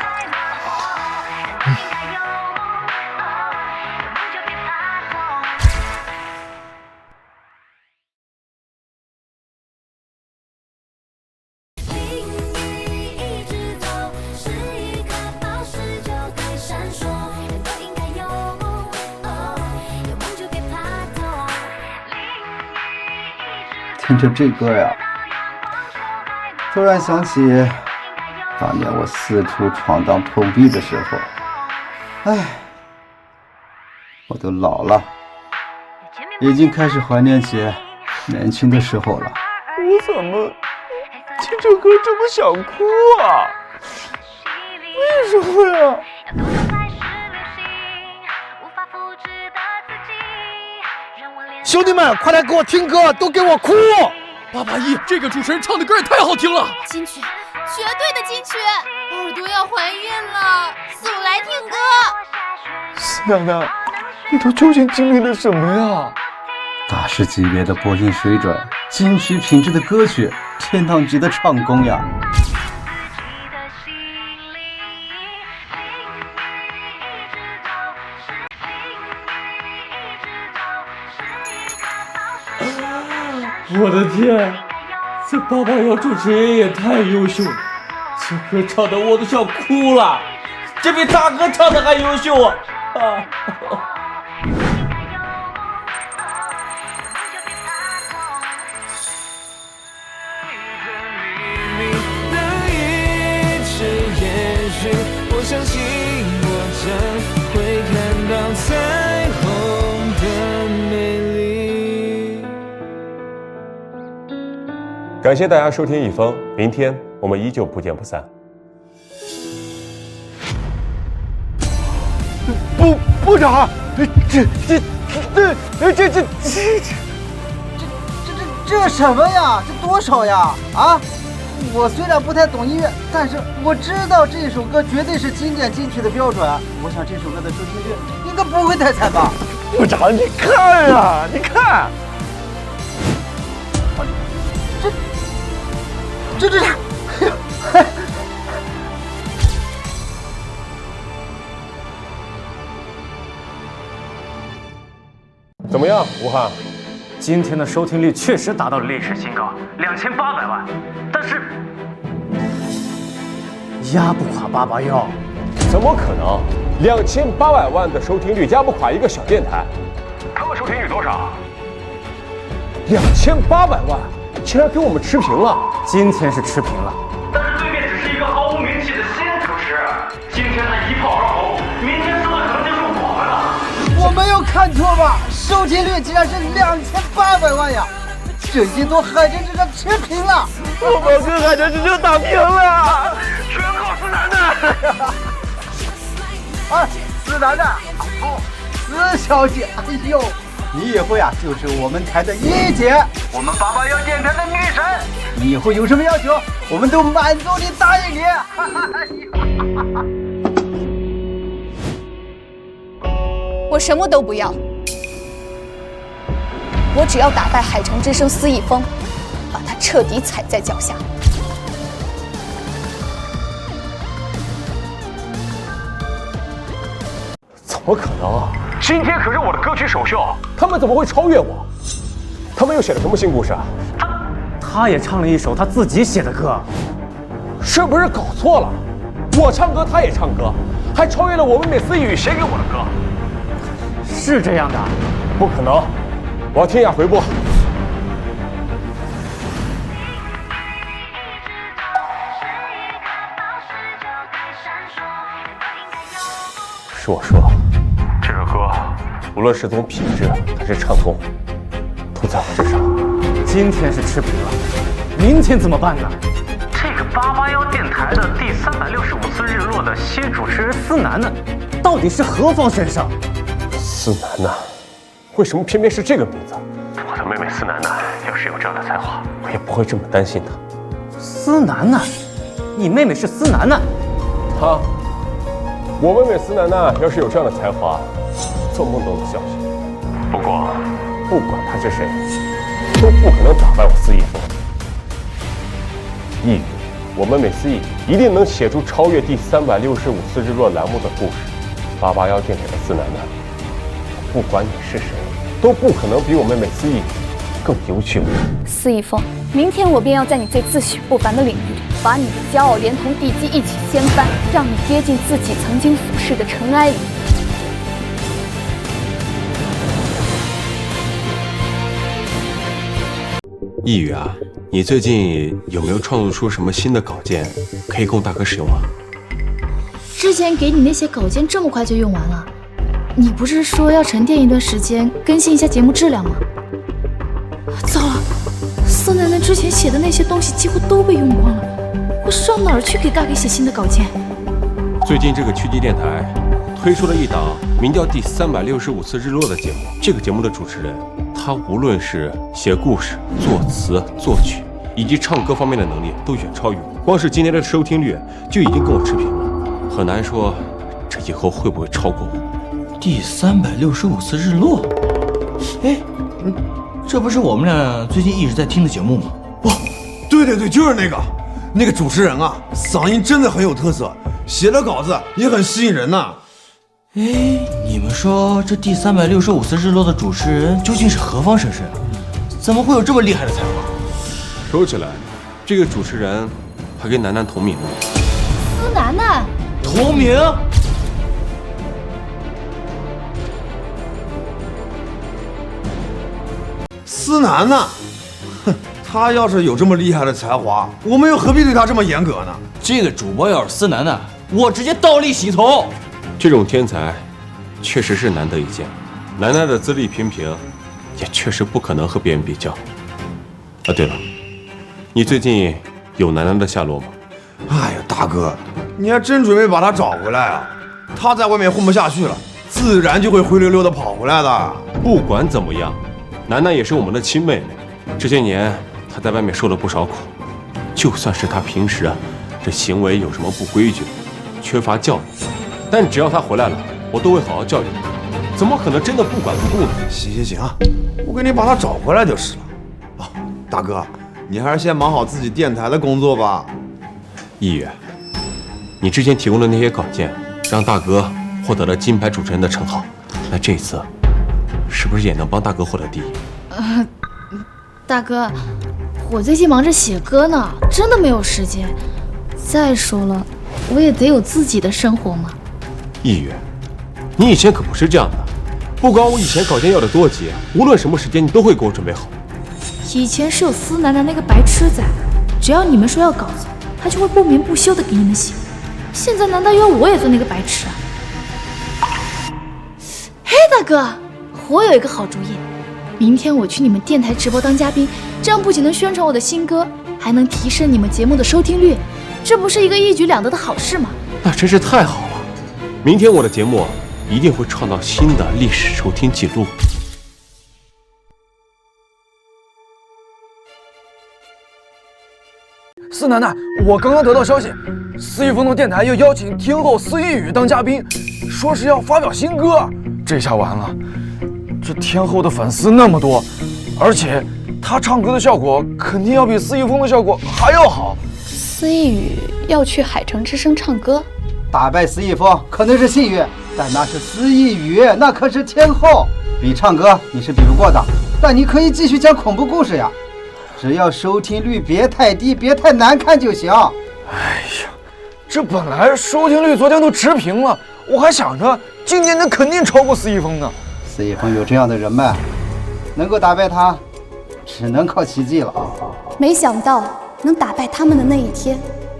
听着这歌呀，突然想起当年我四处闯荡碰壁的时候，哎，我都老了，已经开始怀念起年轻的时候了。我怎么听这歌这么想哭啊？为什么呀？兄弟们，快来给我听歌，都给我哭！881，这个主持人唱的歌也太好听了，金曲，绝对的金曲！耳朵要怀孕了，速来听歌！四奶奶，你都究竟经历了什么呀？大师级别的播音水准，金曲品质的歌曲，天堂级的唱功呀！我的天，这881主持人也太优秀了，这歌唱的我都想哭了，这比大哥唱的还优秀啊！我相信我将会看到彩虹的美丽。感谢大家收听一封，明天我们依旧不见不散。部长，这什么呀？这多少呀？啊！我虽然不太懂音乐，但是我知道这首歌绝对是经典金曲的标准。我想这首歌的收听率应该不会太惨吧？部长，你看啊，你看，这，怎么样，吴汉？今天的收听率确实达到了历史新高，2800万，但是压不垮881。怎么可能？2800万的收听率压不垮一个小电台。他们收听率多少？2800万，竟然跟我们持平了。今天是持平了，但是对面只是一个毫无名气的新主持，今天他一炮而红，明天输的可能就是我们了。我没有看错吧？收听率竟然是2800万呀！这已经同海神之声持平了。我们跟海神之声打平了，全靠思楠楠。哎，思楠楠，思小姐，哎呦，你以后呀就是我们台的一姐，我们881电台的女神。你以后有什么要求，我们都满足你，答应你。我什么都不要，我只要打败海城之声司逸峰，把他彻底踩在脚下。怎么可能啊！今天可是我的歌曲首秀，他们怎么会超越我？他们又写了什么新故事啊？他也唱了一首他自己写的歌，是不是搞错了？我唱歌，他也唱歌，还超越了我们美思雨写给我的歌。是这样的？不可能！我要听一下回播。是我说，这首歌无论是从品质还是唱功，都在我之上。今天是持平了，明天怎么办呢？这个881电台的第365次日落的新主持人思楠楠，到底是何方神圣？思楠楠，为什么偏偏是这个名字？我的妹妹思楠楠要是有这样的才华，我也不会这么担心她。思楠楠，你妹妹是思楠楠？我妹妹思楠楠要是有这样的才华，做梦都能笑醒。不过，不管她是谁，都不可能打败我司逸峰。逸宇，我们美思逸一定能写出超越第365次日落栏目的故事。881电台的思楠楠，不管你是谁，都不可能比我们美思逸更优秀。司逸峰，明天我便要在你最自诩不凡的领域里，把你的骄傲连同地基一起掀翻，让你跌进自己曾经俯视的尘埃里。逸宇啊，你最近有没有创作出什么新的稿件，可以供大哥使用啊？之前给你那些稿件这么快就用完了？你不是说要沉淀一段时间，更新一下节目质量吗？糟了，思楠楠之前写的那些东西几乎都被用光了，我上哪儿去给大哥写新的稿件？最近这个区级电台推出了一档名叫《第365次日落》的节目，这个节目的主持人，他无论是写故事、作词、作曲以及唱歌方面的能力都远超于我，光是今天的收听率就已经跟我持平了，很难说这以后会不会超过我。第365次日落，哎，这不是我们俩最近一直在听的节目吗？哦，对，就是那个主持人啊，嗓音真的很有特色，写的稿子也很吸引人呐。哎，你们说这第365次日落的主持人究竟是何方神圣？怎么会有这么厉害的才华？说起来，这个主持人还跟楠楠同名呢。思楠楠同名？思楠楠，哼，他要是有这么厉害的才华，我们又何必对他这么严格呢？这个主播要是思楠楠，我直接倒立洗头。这种天才，确实是难得一见。楠楠的资历平平，也确实不可能和别人比较。啊，对了，你最近有楠楠的下落吗？哎呀，大哥，你还真准备把他找回来啊？他在外面混不下去了，自然就会灰溜溜的跑回来的。不管怎么样，楠楠也是我们的亲妹妹。这些年她在外面受了不少苦，就算是她平时这行为有什么不规矩，缺乏教育，但只要她回来了，我都会好好教育她。怎么可能真的不管不顾呢？行啊，我给你把她找回来就是了。啊，大哥，你还是先忙好自己电台的工作吧。一宇，你之前提供的那些稿件，让大哥获得了金牌主持人的称号，那这次是不是也能帮大哥获得第一？大哥，我最近忙着写歌呢，真的没有时间。再说了，我也得有自己的生活嘛。一宇，你以前可不是这样的，不管我以前稿件要的多急，无论什么时间你都会给我准备好。以前是有司楠楠那个白痴在，只要你们说要稿子，他就会不眠不休的给你们写。现在难道要我也做那个白痴啊？嘿，大哥，我有一个好主意，明天我去你们电台直播当嘉宾，这样不仅能宣传我的新歌，还能提升你们节目的收听率，这不是一个一举两得的好事吗？那真是太好了！明天我的节目一定会创造新的历史收听记录。司楠楠，我刚刚得到消息，司一峰的电台要邀请天后司一宇当嘉宾，说是要发表新歌。这下完了，这天后的粉丝那么多，而且他唱歌的效果肯定要比司一峰的效果还要好。司一宇要去海城之声唱歌，打败司一峰可能是幸运，但那是司一宇，那可是天后。比唱歌你是比不过的，但你可以继续讲恐怖故事呀。只要收听率别太低，别太难看就行。哎呀，这本来收听率昨天都持平了，我还想着今年能肯定超过司一峰呢。司一峰有这样的人脉，能够打败他，只能靠奇迹了。没想到能打败他们的那一天，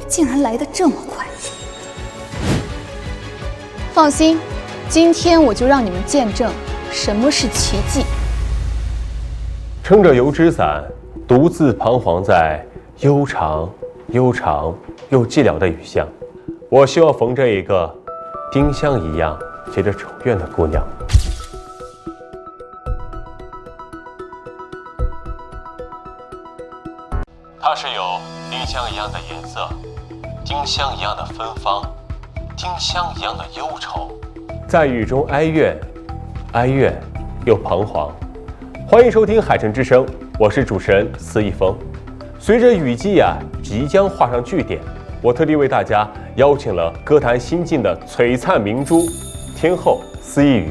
竟然来得这么快。放心，今天我就让你们见证什么是奇迹。撑着油纸伞，独自彷徨在悠长、悠长又寂寥的雨巷。我希望逢着一个丁香一样结着丑怨的姑娘。它是有丁香一样的颜色，丁香一样的芬芳，丁香一样的忧愁，在雨中哀怨，哀怨又彷徨。欢迎收听《海城之声》，我是主持人司一峰。随着雨季即将画上句点，我特地为大家邀请了歌坛新晋的璀璨明珠天后司一宇，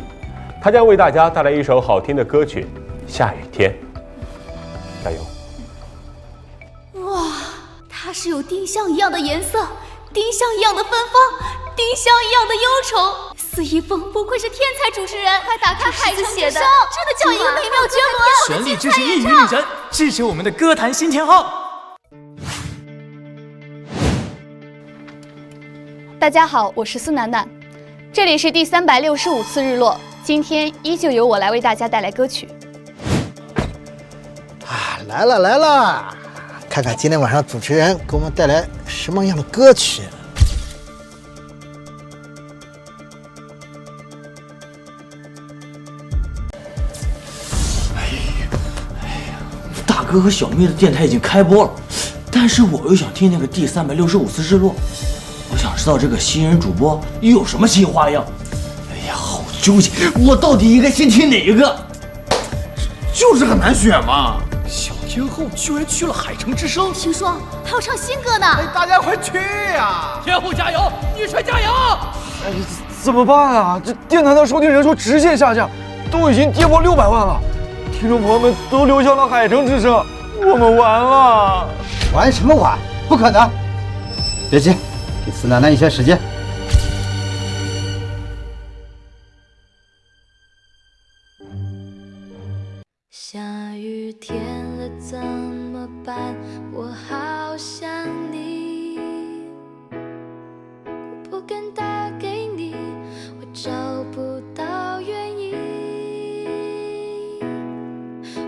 她将为大家带来一首好听的歌曲《下雨天》。加油！哇，它是有丁香一样的颜色，丁香一样的芬芳，丁香一样的忧愁。司一峰不愧是天才主持人，快打开海城之声，真的叫一个美妙绝伦。全力支持一宇女神，支持我们的歌坛新天后。大家好，我是司楠楠，这里是第365次日落，今天依旧由我来为大家带来歌曲。来了来了，看看今天晚上主持人给我们带来什么样的歌曲。大哥和小妹的电台已经开播了，但是我又想听那个第365次日落，我想知道这个新人主播又有什么新花样。哎呀，好纠结，我到底应该先听哪一个？就是很难选嘛。小天后居然去了海城之声，听说还要唱新歌呢。哎，大家快去呀！天后加油，女神加油！哎，怎么办啊？这电台的收听人数直线下降，都已经跌破600万了。听众朋友们都流向了海城之声，我们完了！玩什么玩？不可能！别急，给司楠楠一些时间。下雨天了怎么办？我好想你，我不敢打给你，我找不到原因。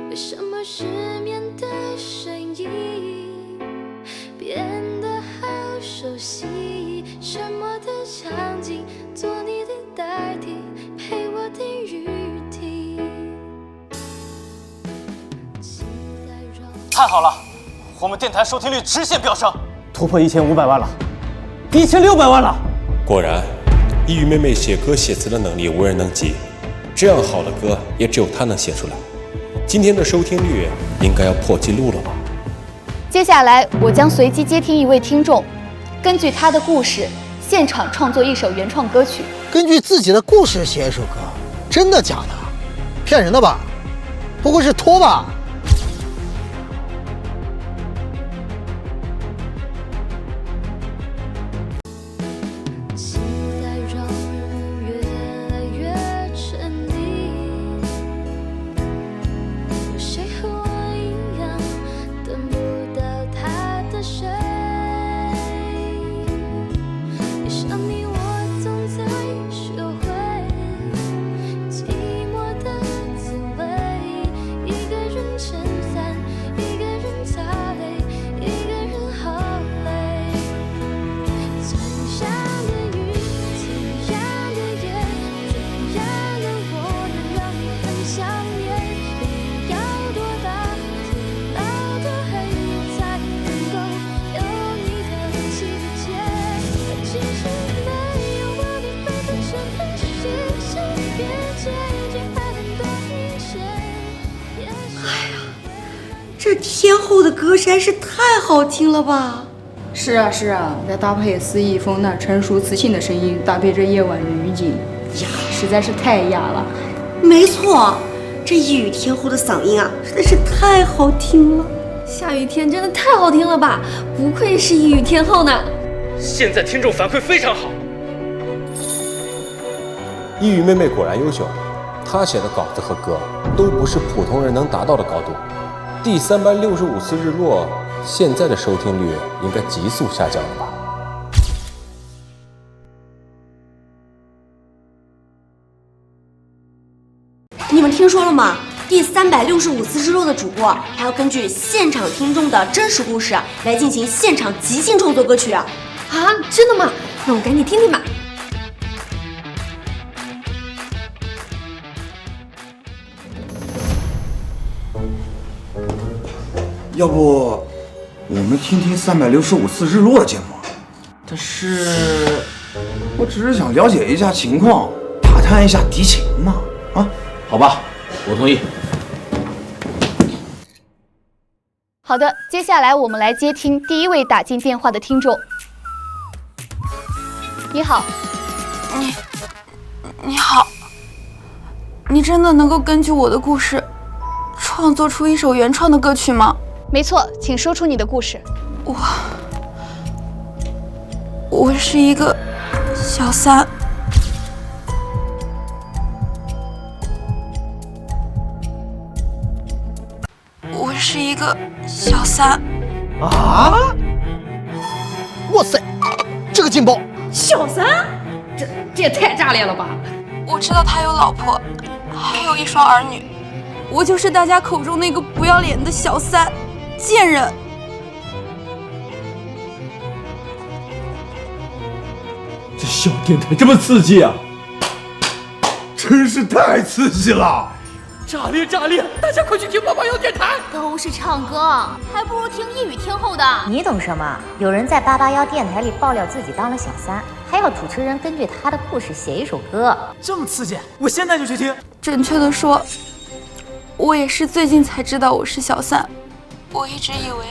为什么失眠的声音变得好熟悉？沉默的场景，做你的代替，陪我听雨停。太好了，我们电台收听率直线飙升，突破1500万了，1600万了。果然，一宇妹妹写歌写词的能力无人能及，这样好的歌也只有她能写出来。今天的收听率应该要破纪录了吧？接下来我将随机接听一位听众，根据他的故事现场创作一首原创歌曲。根据自己的故事写一首歌，真的假的？骗人的吧？不会是托吧？期待让人越来越沉溺，有谁和我一样等不到他的谁？爱上你，我总在学会寂寞的滋味，一个人撑伞，一个人擦泪，一个人好累。怎样的雨，怎样的夜，怎样的我能让你很想念？雨要多大，天要多黑，才能够有你的季节？其实没有我，你会变成很细心，别结局还很多一些。这天后的歌实在是太好听了吧！是啊是啊，再搭配肆意风那成熟磁性的声音，搭配这夜晚的雨景，呀，实在是太雅了。没错，这雨天后的嗓音啊，实在是太好听了。下雨天真的太好听了吧，不愧是一雨天后呢。现在听众反馈非常好。一语妹妹果然优秀，她写的稿子和歌都不是普通人能达到的高度。第365次日落，现在的收听率应该急速下降了吧？你们听说了吗？第365次日落的主播还要根据现场听众的真实故事来进行现场即兴创作歌曲啊！真的吗？那我赶紧听听吧。要不我们听听365次日落的节目？但是，我只是想了解一下情况，打探一下敌情嘛。啊，好吧，我同意。好的，接下来我们来接听第一位打进电话的听众。你好，你好，你真的能够根据我的故事创作出一首原创的歌曲吗？没错，请说出你的故事。我是一个小三，我是一个小三。啊！哇塞，这个劲爆！小三，这也太炸裂了吧！我知道他有老婆，还有一双儿女，我就是大家口中那个不要脸的小三。贱人！这小电台这么刺激啊！真是太刺激了！炸裂炸裂！大家快去听爸爸要电台！都是唱歌，还不如听一语天后的。你懂什么？有人在881电台里爆料自己当了小三，还要主持人根据他的故事写一首歌，这么刺激！我现在就去听。准确的说，我也是最近才知道我是小三。我一直以为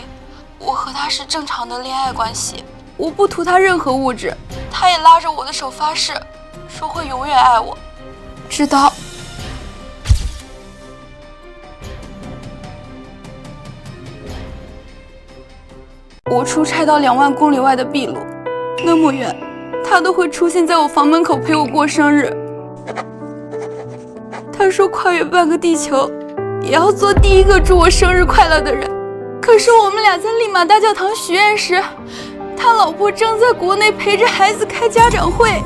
我和他是正常的恋爱关系，我不图他任何物质，他也拉着我的手发誓，说会永远爱我，直到我出差到2万公里外的秘鲁，那么远，他都会出现在我房门口陪我过生日。他说跨越半个地球，也要做第一个祝我生日快乐的人。可是我们俩在利马大教堂许愿时，他老婆正在国内陪着孩子开家长会。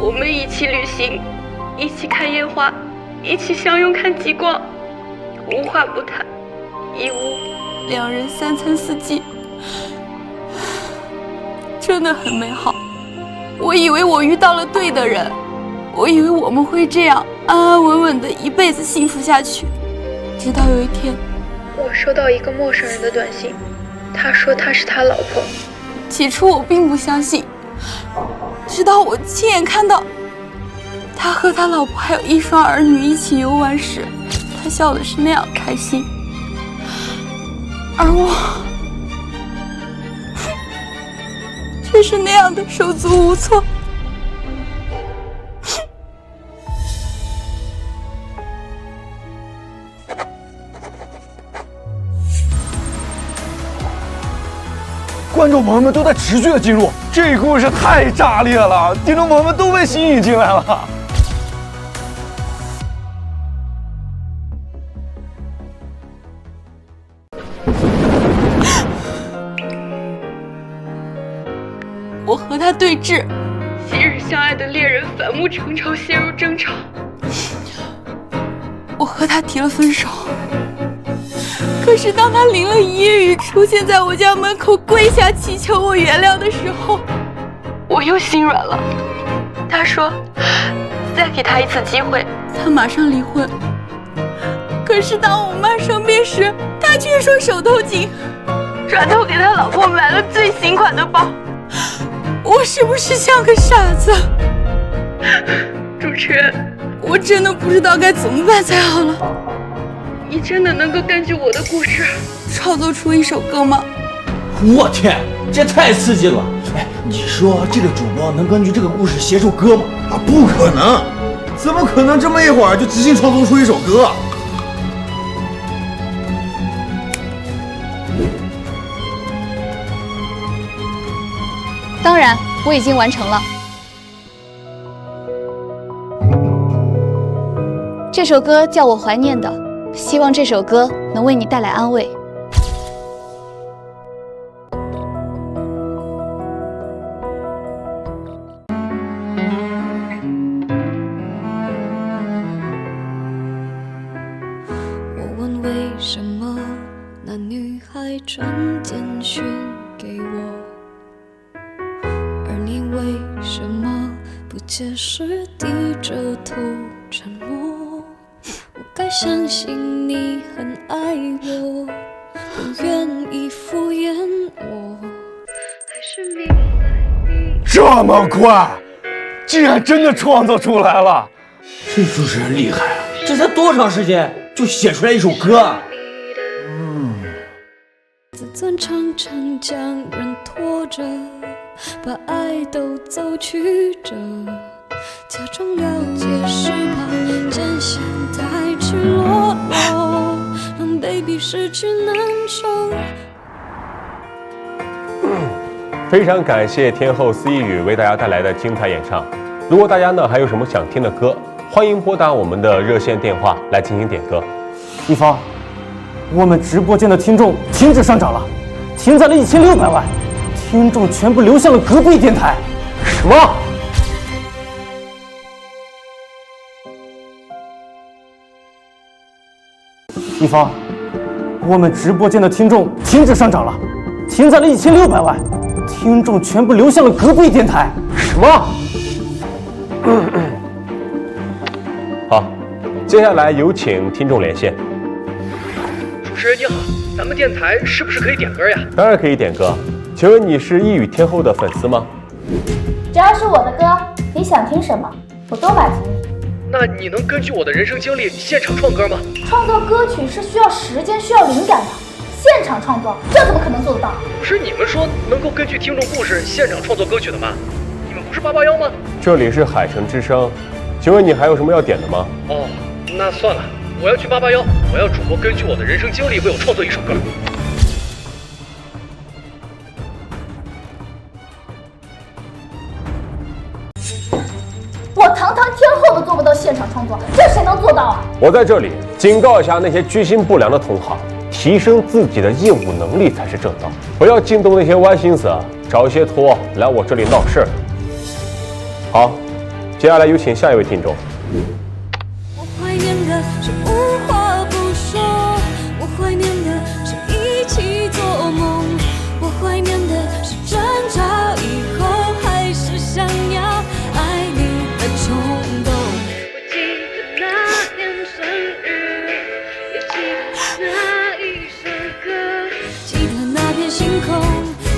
我们一起旅行，一起看烟花，一起相拥看极光，无话不谈，一屋2人3餐4季，真的很美好。我以为我遇到了对的人，我以为我们会这样安安稳稳的一辈子幸福下去。直到有一天，我收到一个陌生人的短信，他说他是他老婆。起初我并不相信，直到我亲眼看到他和他老婆还有一双儿女一起游玩时，他笑的是那样开心。而却是那样的手足无措。观众朋友们都在持续的进入，这故事太炸裂了，听众朋友们都被吸引进来了。我和他对峙，昔日相爱的恋人反目成仇，陷入争吵。我和他提了分手。可是当他淋了一夜雨出现在我家门口跪下祈求我原谅的时候，我又心软了。他说再给他一次机会，他马上离婚。可是当我妈生病时，他却说手头紧，转头给他老婆买了最新款的包。我是不是像个傻子？主持人，我真的不知道该怎么办才好了。你真的能够根据我的故事创作出一首歌吗？我天，这太刺激了！哎，你说这个主播能根据这个故事写首歌吗？啊，不可能！怎么可能这么一会儿就即兴创作出一首歌？当然，我已经完成了。这首歌叫我怀念的，希望这首歌能为你带来安慰。我问为什么那女孩传简讯给我，而你为什么不解释，低着头沉默？我该相信你很爱我，不愿意敷衍我，还是明白你这么快，竟然真的创作出来了！这主持人厉害啊！这才多长时间就写出来一首歌啊！自尊常常将人拖着，把爱都走曲折，假装了解是怕真相太赤裸裸，让 baby 失去难受。非常感谢天后司一语为大家带来的精彩演唱。如果大家呢还有什么想听的歌，欢迎拨打我们的热线电话来进行点歌。一方，我们直播间的听众停止上涨了，停在了1600万，听众全部流向了隔壁电台。什么？一方，我们直播间的听众停止上涨了，停在了1600万，听众全部流向了隔壁电台。什么？好，接下来有请听众连线。主持人你好，咱们电台是不是可以点歌呀？当然可以点歌，请问你是一语天后的粉丝吗？只要是我的歌，你想听什么，我都满足你。那你能根据我的人生经历现场创歌吗？创作歌曲是需要时间、需要灵感的，现场创作这怎么可能做得到？是你们说能够根据听众故事现场创作歌曲的吗？你们不是881吗？这里是海城之声，请问你还有什么要点的吗？哦，那算了，我要去881，我要主播根据我的人生经历为我创作一首歌。我堂堂天后都做不到现场创作，这谁能做到啊？我在这里警告一下那些居心不良的同行，提升自己的业务能力才是正道，不要惊动那些歪心思，找一些托来我这里闹事。好，接下来有请下一位听众。我怀念的是无话不说，我怀念的是一起做梦，我怀念的是争吵以后还是想要爱你的冲动。我记得那年生日，也记得那一首歌，记得那片星空，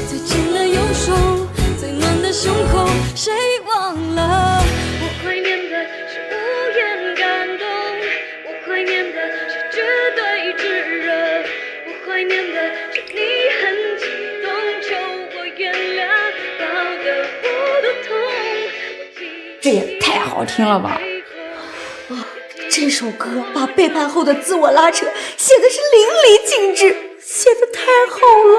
最紧的右手，最暖的胸口，谁忘了？我怀念的是无言感动，我怀这也太好听了吧！这首歌把背叛后的自我拉扯写的是淋漓尽致，写的太好了。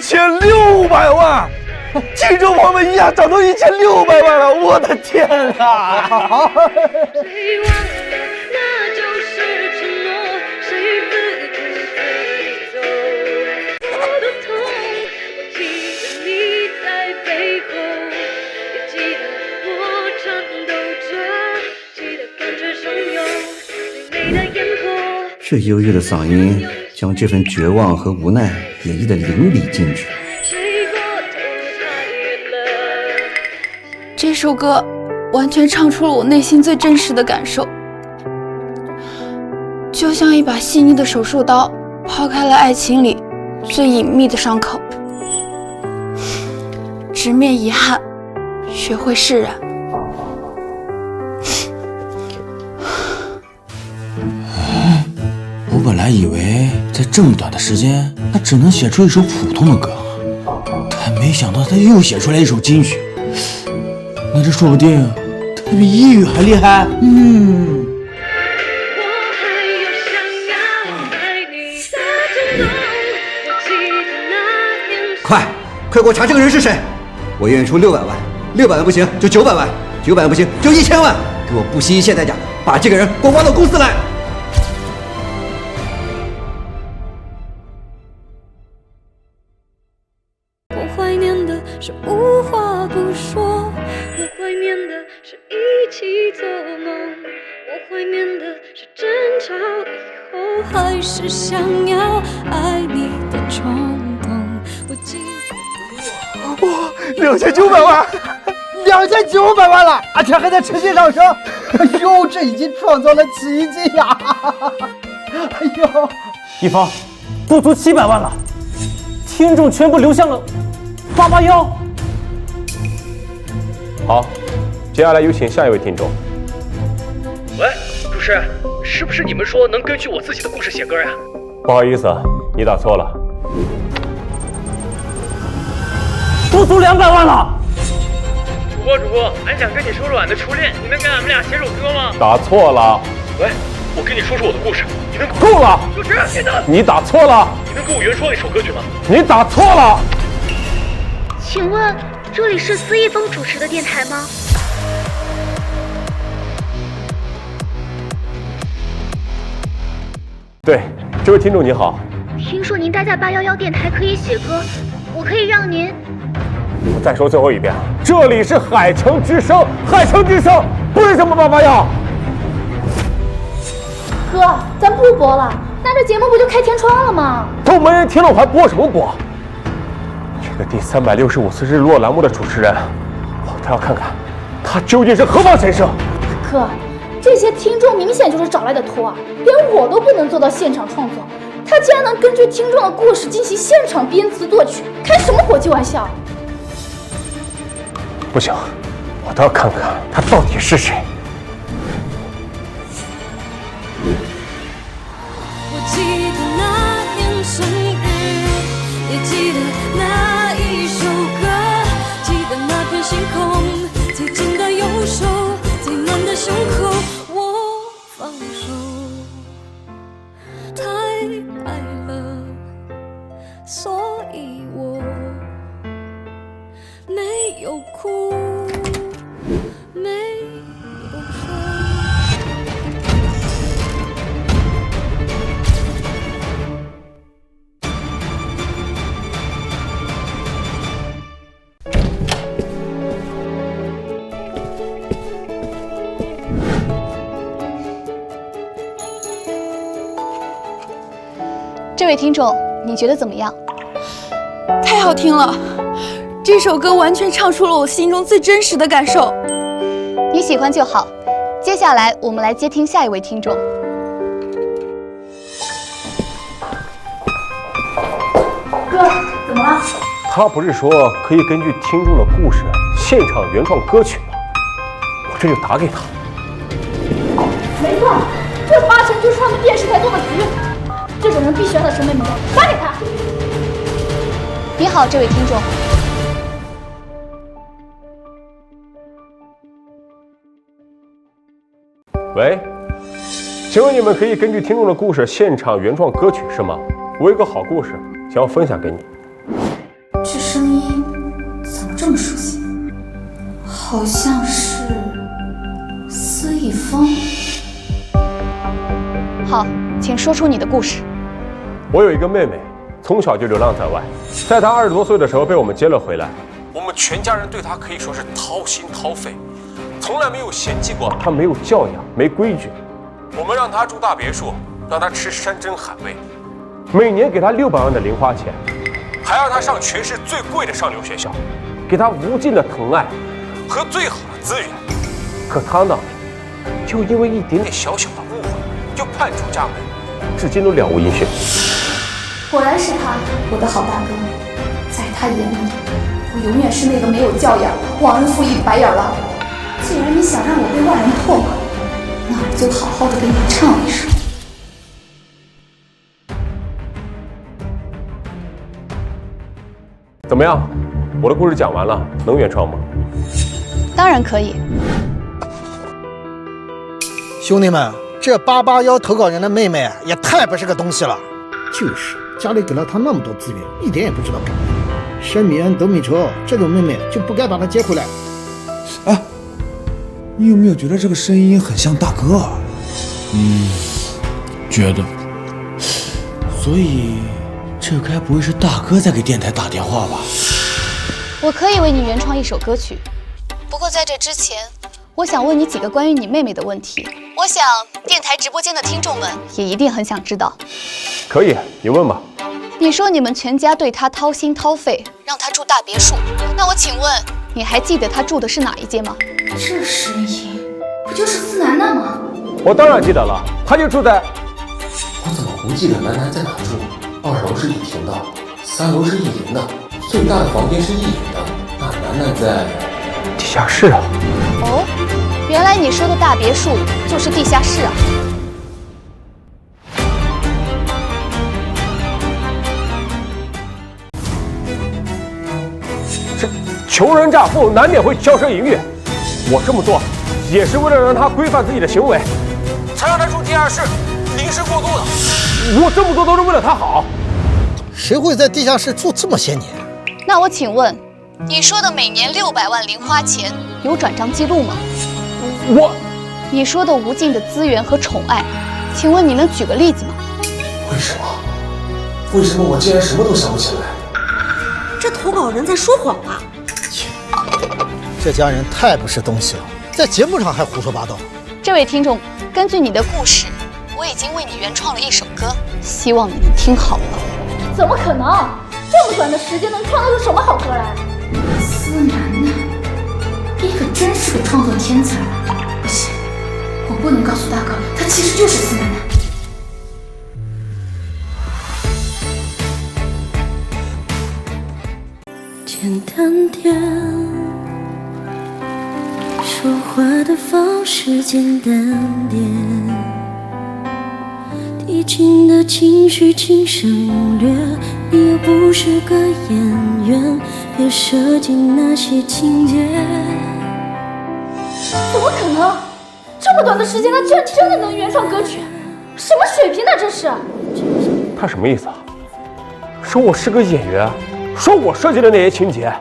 1600万，听众朋友们一下涨到1600万了，我的天啊！这忧郁的嗓音将这份绝望和无奈演绎得淋漓尽致。这首歌完全唱出了我内心最真实的感受，就像一把细腻的手术刀，抛开了爱情里最隐秘的伤口，直面遗憾，学会释然。我本来以为在这么短的时间，他只能写出一首普通的歌，但没想到他又写出来一首金曲。那这说不定他比抑郁还厉害。快给我查这个人是谁！我愿意出600万，600万不行就900万，900万不行就1000万，给我不惜一切代价把这个人给我挖到公司来。我怀念的是无话不说，我怀念的是一起做梦，我怀念的是争吵以后还是想要爱你的冲动。我记得2900万，2900万了，而且还在持续上升。哎呦，这已经创造了奇迹呀！哎呦，一方不足700万了，听众全部流向了881。好，接下来有请下一位听众。喂，主持人，是不是你们说能根据我自己的故事写歌呀？不好意思，你打错了。不足200万了。主播，俺想跟你说说俺的初恋，你能给俺们俩写首歌吗？打错了。喂，我跟你说说我的故事，你能够了？主持人，别动！你打错了。你能给我原创一首歌曲吗？你打错了。请问这里是司一峰主持的电台吗？对，这位听众你好。听说您待在811电台可以写歌，我可以让您……我再说最后一遍，这里是海城之声，海城之声，不是什么881。哥，咱不播了，那这节目不就开天窗了吗？都没人听了，我还播什么播？这个第365次日落栏目的主持人，我倒要看看他究竟是何方神圣。哥，这些听众明显就是找来的托啊，连我都不能做到现场创作，他竟然能根据听众的故事进行现场编词作曲，开什么国际玩笑？不行，我倒要看看他到底是谁。我记得那年生日，也记得那一首歌，记得那片星空，最紧的右手，最暖的胸口，我放手，太爱了，所以我没有哭，没有说。这位听众，你觉得怎么样？太好听了，这首歌完全唱出了我心中最真实的感受。你喜欢就好。接下来我们来接听下一位听众。哥，怎么了？他不是说可以根据听众的故事现场原创歌曲吗？我这就打给他。没错，这8成就是他们电视台做的局。这种人必须要在审美门口打给他。你好，这位听众。喂，请问你们可以根据听众的故事现场原创歌曲是吗？我有个好故事想要分享给你。这声音怎么这么熟悉？好像是司逸峰。好，请说出你的故事。我有一个妹妹，从小就流浪在外，在她20多岁的时候被我们接了回来。我们全家人对她可以说是掏心掏肺，从来没有嫌弃过她没有教养、没规矩。我们让她住大别墅，让她吃山珍海味，每年给她600万的零花钱，还让她上全市最贵的上流学校，给她无尽的疼爱和最好的资源。可她呢，就因为一点点小小的误会，就叛出家门，至今都了无音讯。果然是他，我的好大哥。在他眼里，我永远是那个没有教养、忘恩负义的白眼狼。既然你想让我被外人唾骂，那我就好好的给你唱一首。怎么样？我的故事讲完了，能原创吗？当然可以。兄弟们，这881投稿人的妹妹也太不是个东西了。就是，家里给了她那么多资源，一点也不知道感恩。山米恩、斗米仇这种妹妹就不该把她接回来。哎，你有没有觉得这个声音很像大哥啊？觉得。所以，这该不会是大哥在给电台打电话吧？我可以为你原创一首歌曲，不过在这之前，我想问你几个关于你妹妹的问题。我想电台直播间的听众们也一定很想知道。可以，你问吧。你说你们全家对她掏心掏肺，让她住大别墅，那我请问，你还记得她住的是哪一间吗？这声音不就是司楠楠吗？我当然记得了，她就住在……我怎么不记得楠楠在哪住？2楼是1厅的，3楼是1邻的，最大的房间是1隐的，那楠楠在地下室啊。哦，原来你说的大别墅就是地下室啊。穷人乍富，难免会骄奢淫欲。我这么做，也是为了让他规范自己的行为，才让他住地下室，临时过渡的。我这么做都是为了他好。谁会在地下室住这么些年？那我请问，你说的每年600万零花钱有转账记录吗？你说的无尽的资源和宠爱，请问你能举个例子吗？为什么？为什么我竟然什么都想不起来？这投稿人在说谎啊！这家人太不是东西了，在节目上还胡说八道。这位听众，根据你的故事，我已经为你原创了一首歌，希望你能听好了。怎么可能？这么短的时间能创造出什么好歌来？司楠楠，你可真是个创作天才。不行，我不能告诉大哥，他其实就是司楠楠。简单点，说话的方式简单点，递进的情绪轻声略，你又不是个演员，别设计那些情节。怎么可能？这么短的时间，他居然真的能原创歌曲？什么水平呢？这是？他什么意思啊？说我是个演员，说我设计的那些情节，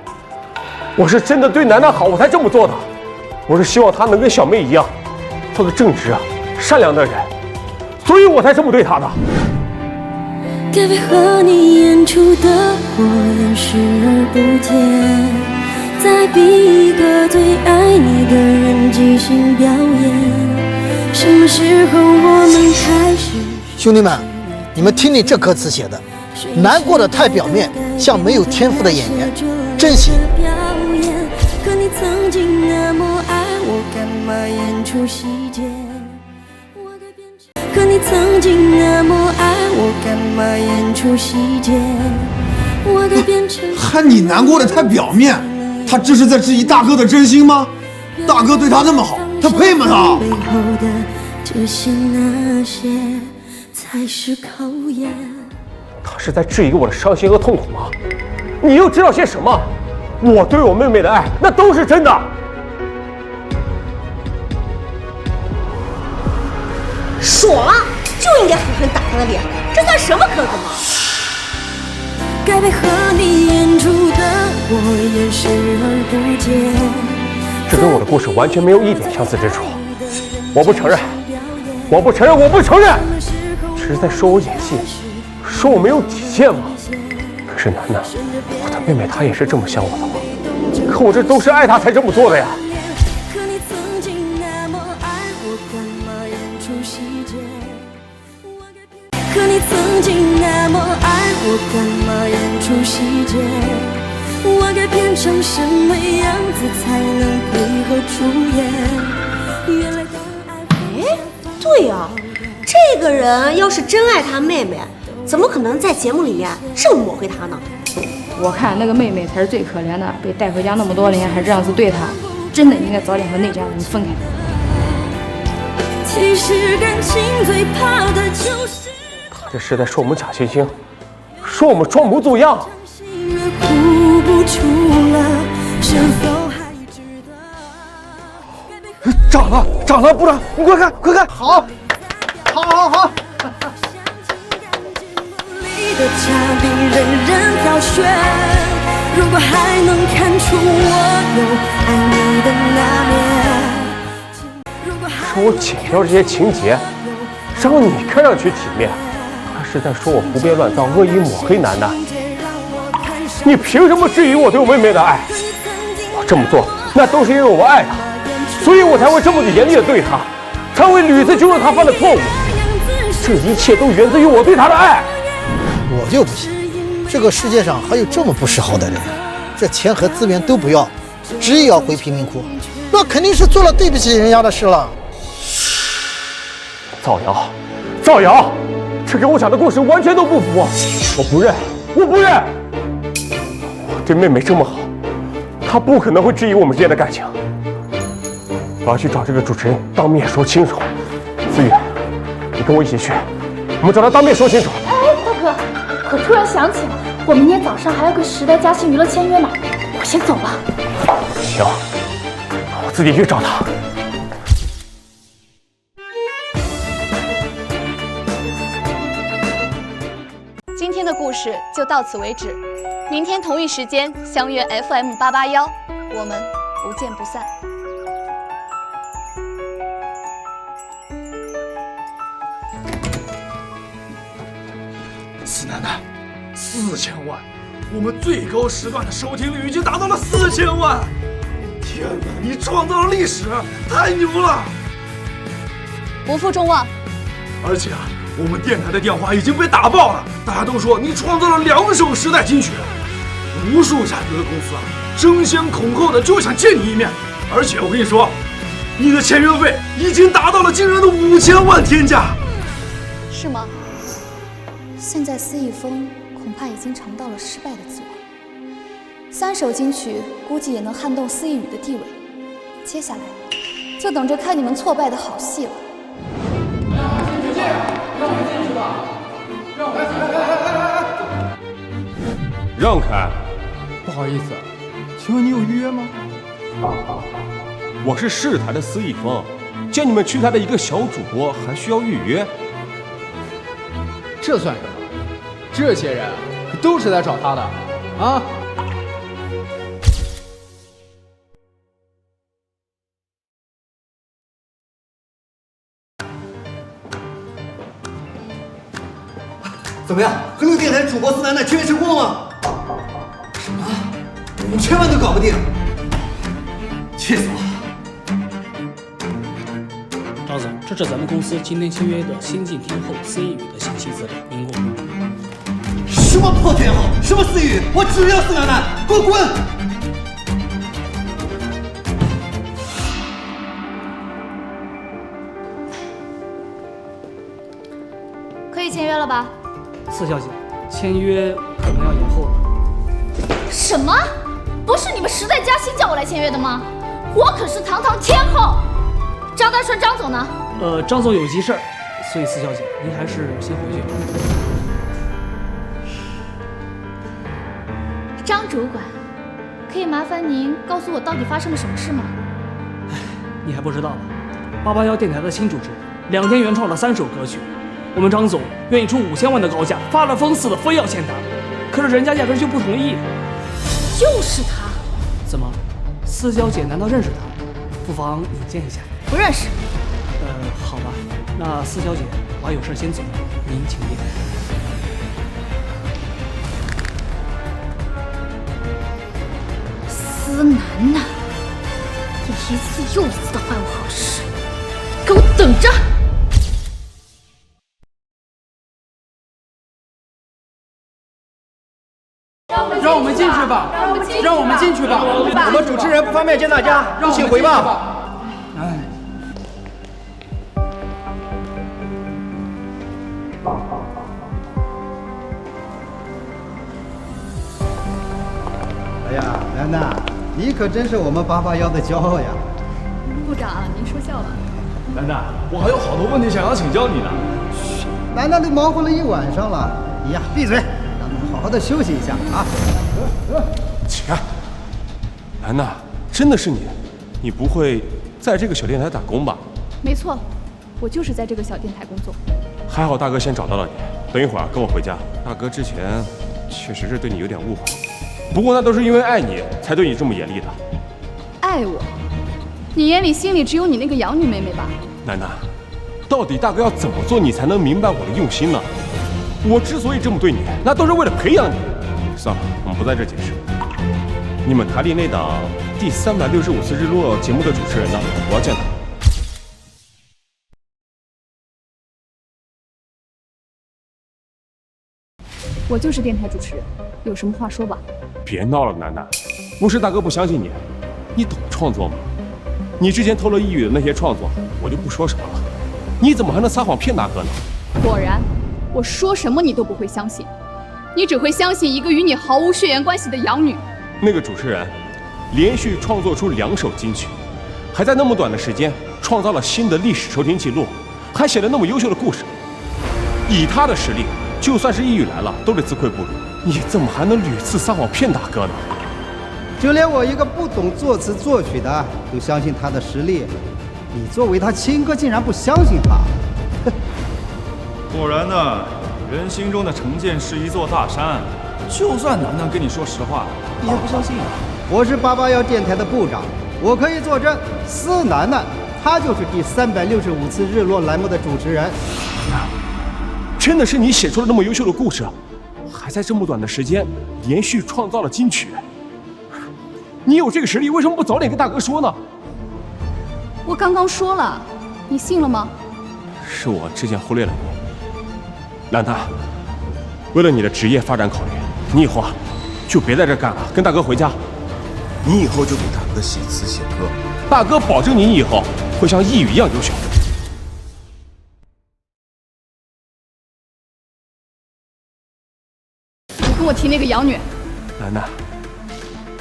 我是真的对楠楠好，我才这么做的。我是希望她能跟小妹一样，做个正直、善良的人，所以我才这么对她的。该为和你演出的我演视而不见，再逼一个最爱你的人即兴表演。什么时候我们开始？兄弟们，你们听听这歌词写的，难过的太表面，像没有天赋的演员，真行。可你曾经那么爱我，干嘛演出细节？可你曾经那么爱我，干嘛演出细节？我该变成……喊你难过的太表面，他这是在质疑大哥的真心吗？大哥对他那么好，他配吗他？背后的这些那些才是考验。他是在质疑我的伤心和痛苦吗？你又知道些什么？我对我妹妹的爱，那都是真的。爽了，就应该狠狠打他的脸，这算什么可怎么？该配合你演出的我也视而不见。这跟我的故事完全没有一点相似之处。我不承认，我不承认，我不承认！只是在说我演戏，说我没有底线吗？可是楠楠，我的妹妹她也是这么想我的吗？可我这都是爱她才这么做的呀。可你曾经那么爱我，干嘛演出细节？我该变成什么样子才能配合出演？原来哎，对呀，这个人要是真爱他妹妹，怎么可能在节目里面这么抹黑他呢？我看那个妹妹才是最可怜的，被带回家那么多年还这样子对她，真的应该早点和那家人分开。其实感情最怕的就是这是在说我们假惺惺，说我们装模作样。哭不出了，是否还值得？涨了，涨了，部长，你快看，快看！好，好。你的差别人人挑选，如果还能看出我有爱你的那面，说我剪掉这些情节，让你看上去体面。是在说我胡编乱造、恶意抹黑楠楠。你凭什么质疑我对我妹妹的爱？我这么做，那都是因为我爱她，所以我才会这么严厉的对她，才会屡次纠正她犯的错误。这一切都源自于我对她的爱。我就不信，这个世界上还有这么不识好的人，这钱和资源都不要，执意要回贫民窟，那肯定是做了对不起人家的事了。造谣，造谣！这跟我讲的故事完全都不符，我不认，我不认！我对妹妹这么好，她不可能会质疑我们之间的感情。我要去找这个主持人当面说清楚。思雨，你跟我一起去，我们找他当面说清楚。哎，大哥，我突然想起了，我明天早上还要跟时代嘉兴娱乐签约呢，我先走了。行，我自己去找他。今天的故事就到此为止，明天同一时间相约 FM881，我们不见不散。司楠楠，4000万，我们最高时段的收听率已经达到了4000万！天哪，你创造了历史，太牛了！不负众望。而且我们电台的电话已经被打爆了，大家都说你创造了2首时代金曲，无数家娱乐公司争先恐后的就想见你一面。而且我跟你说，你的签约费已经达到了惊人的5000万天价。是吗？现在司艺峰恐怕已经尝到了失败的滋味，3首金曲估计也能撼动司艺宇的地位。接下来就等着看你们挫败的好戏了。让开！不好意思，请问你有预约吗？我是市台的司艺峰，见你们区台的一个小主播还需要预约，这算什么？这些人都是来找他的啊！怎么样？和那个电台主播司楠楠签约成功了吗？什么？5000万都搞不定，气死我了！赵总，这是咱们公司今天签约的先进天后司艺宇的信息资料，您过目。什么破天后，什么司艺宇，我只要司楠楠，给我滚！可以签约了吧？四小姐，签约可能要延后了。什么？不是你们时代嘉兴叫我来签约的吗？我可是堂堂天后。张丹顺张总呢？张总有急事儿，所以四小姐您还是先回去吧。张主管，可以麻烦您告诉我到底发生了什么事吗？你还不知道吧？881电台的新主持人，2天原创了3首歌曲，我们张总愿意出5000万的高价，发了疯似的非要签他，可是人家压根就不同意。就是他。怎么，司小姐难道认识他？不妨引荐一下。不认识。好吧，那司小姐，我还有事先走，您请便。司楠楠，你一次又一次的坏我好事，给我等着！让我们进去吧，让我们进去吧。我们主持人不方便见大家，请回吧。哎呀，楠楠，你可真是我们881的骄傲呀！部长，您说笑了。楠楠，我还有好多问题想要请教你呢。楠楠都忙活了一晚上了，你呀闭嘴，让他们好好的休息一下啊！起开！楠楠，真的是你？你不会在这个小电台打工吧？没错，我就是在这个小电台工作。还好大哥先找到了你，等一会儿跟我回家。大哥之前确实是对你有点误会，不过那都是因为爱你才对你这么严厉的。爱我？你眼里心里只有你那个养女妹妹吧？楠楠，到底大哥要怎么做你才能明白我的用心呢？我之所以这么对你，那都是为了培养你。算了，我们不在这解释。你们台里那档第365次日落节目的主持人呢？我要见他。我就是电台主持人，有什么话说吧。别闹了，楠楠，不是大哥不相信你，你懂创作吗？你之前偷了一语的那些创作，我就不说什么了。你怎么还能撒谎骗大哥呢？果然，我说什么你都不会相信，你只会相信一个与你毫无血缘关系的养女。那个主持人连续创作出2首金曲，还在那么短的时间创造了新的历史收听记录，还写了那么优秀的故事。以他的实力，就算是一语来了，都得自愧不如。你怎么还能屡次撒谎骗大哥呢？就连我一个不懂作词作曲的都相信他的实力，你作为他亲哥竟然不相信他？果然呢，人心中的成见是一座大山，就算楠楠跟你说实话，你也不相信。我是881电台的部长，我可以作证，司楠楠她就是第365次日落栏目的主持人。真的是你写出了那么优秀的故事，还在这么短的时间连续创造了金曲。你有这个实力，为什么不早点跟大哥说呢？我刚刚说了，你信了吗？是我之前忽略了你，楠楠。为了你的职业发展考虑，你以后啊，就别在这干了，跟大哥回家。你以后就给大哥写词写歌，大哥保证你以后会像一语一样优秀。你跟我提那个养女。楠楠，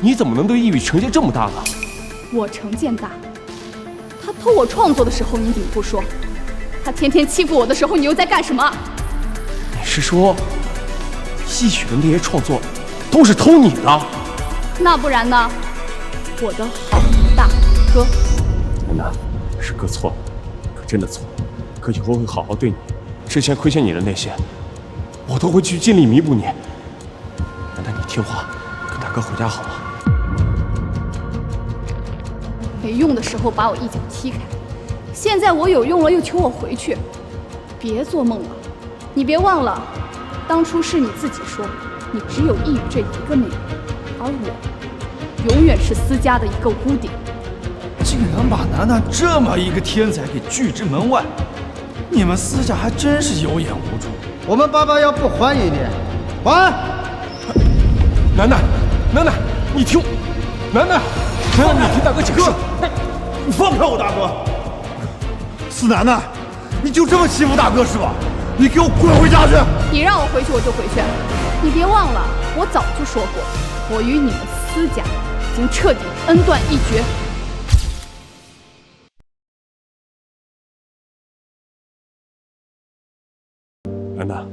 你怎么能对一语成见这么大呢？我成见大，他偷我创作的时候你怎么不说？他天天欺负我的时候你又在干什么？你是说，一语的那些创作都是偷你的？那不然呢？我的好大哥。楠楠，是哥错了，哥真的错了，哥以后会好好对你。之前亏欠你的那些，我都会去尽力弥补你。楠楠，你听话，跟大哥回家好吗？没用的时候把我一脚踢开，现在我有用了又求我回去，别做梦了。你别忘了，当初是你自己说你只有一语这一个妹妹，而我永远是司家的一个屋顶。竟然把楠楠这么一个天才给拒之门外，你们司家还真是有眼无珠。我们881不欢迎你，还！楠楠，楠楠，你听，楠楠，楠楠，你听大哥解释。你放开我大哥！司楠楠，你就这么欺负大哥是吧？你给我滚回家去！你让我回去我就回去，你别忘了，我早就说过，我与你们司家已经彻底恩断义绝。楠楠，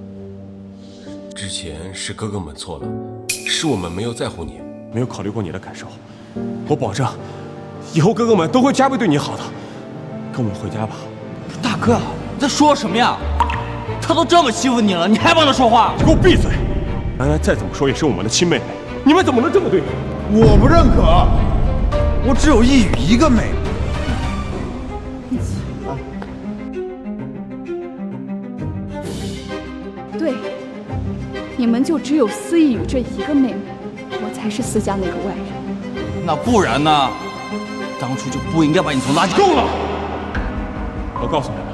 之前是哥哥们错了，是我们没有在乎你。没有考虑过你的感受。我保证，以后哥哥们都会加倍对你好的。跟我们回家吧。大哥，你在说什么呀？他都这么欺负你了，你还帮他说话？给我闭嘴！楠楠再怎么说也是我们的亲妹妹，你们怎么能这么对她？我不认可，我只有一语一个妹妹。对，你们就只有司一语这一个妹妹，我才是司家那个外人。那不然呢？当初就不应该把你从垃圾……够了！我告诉你们，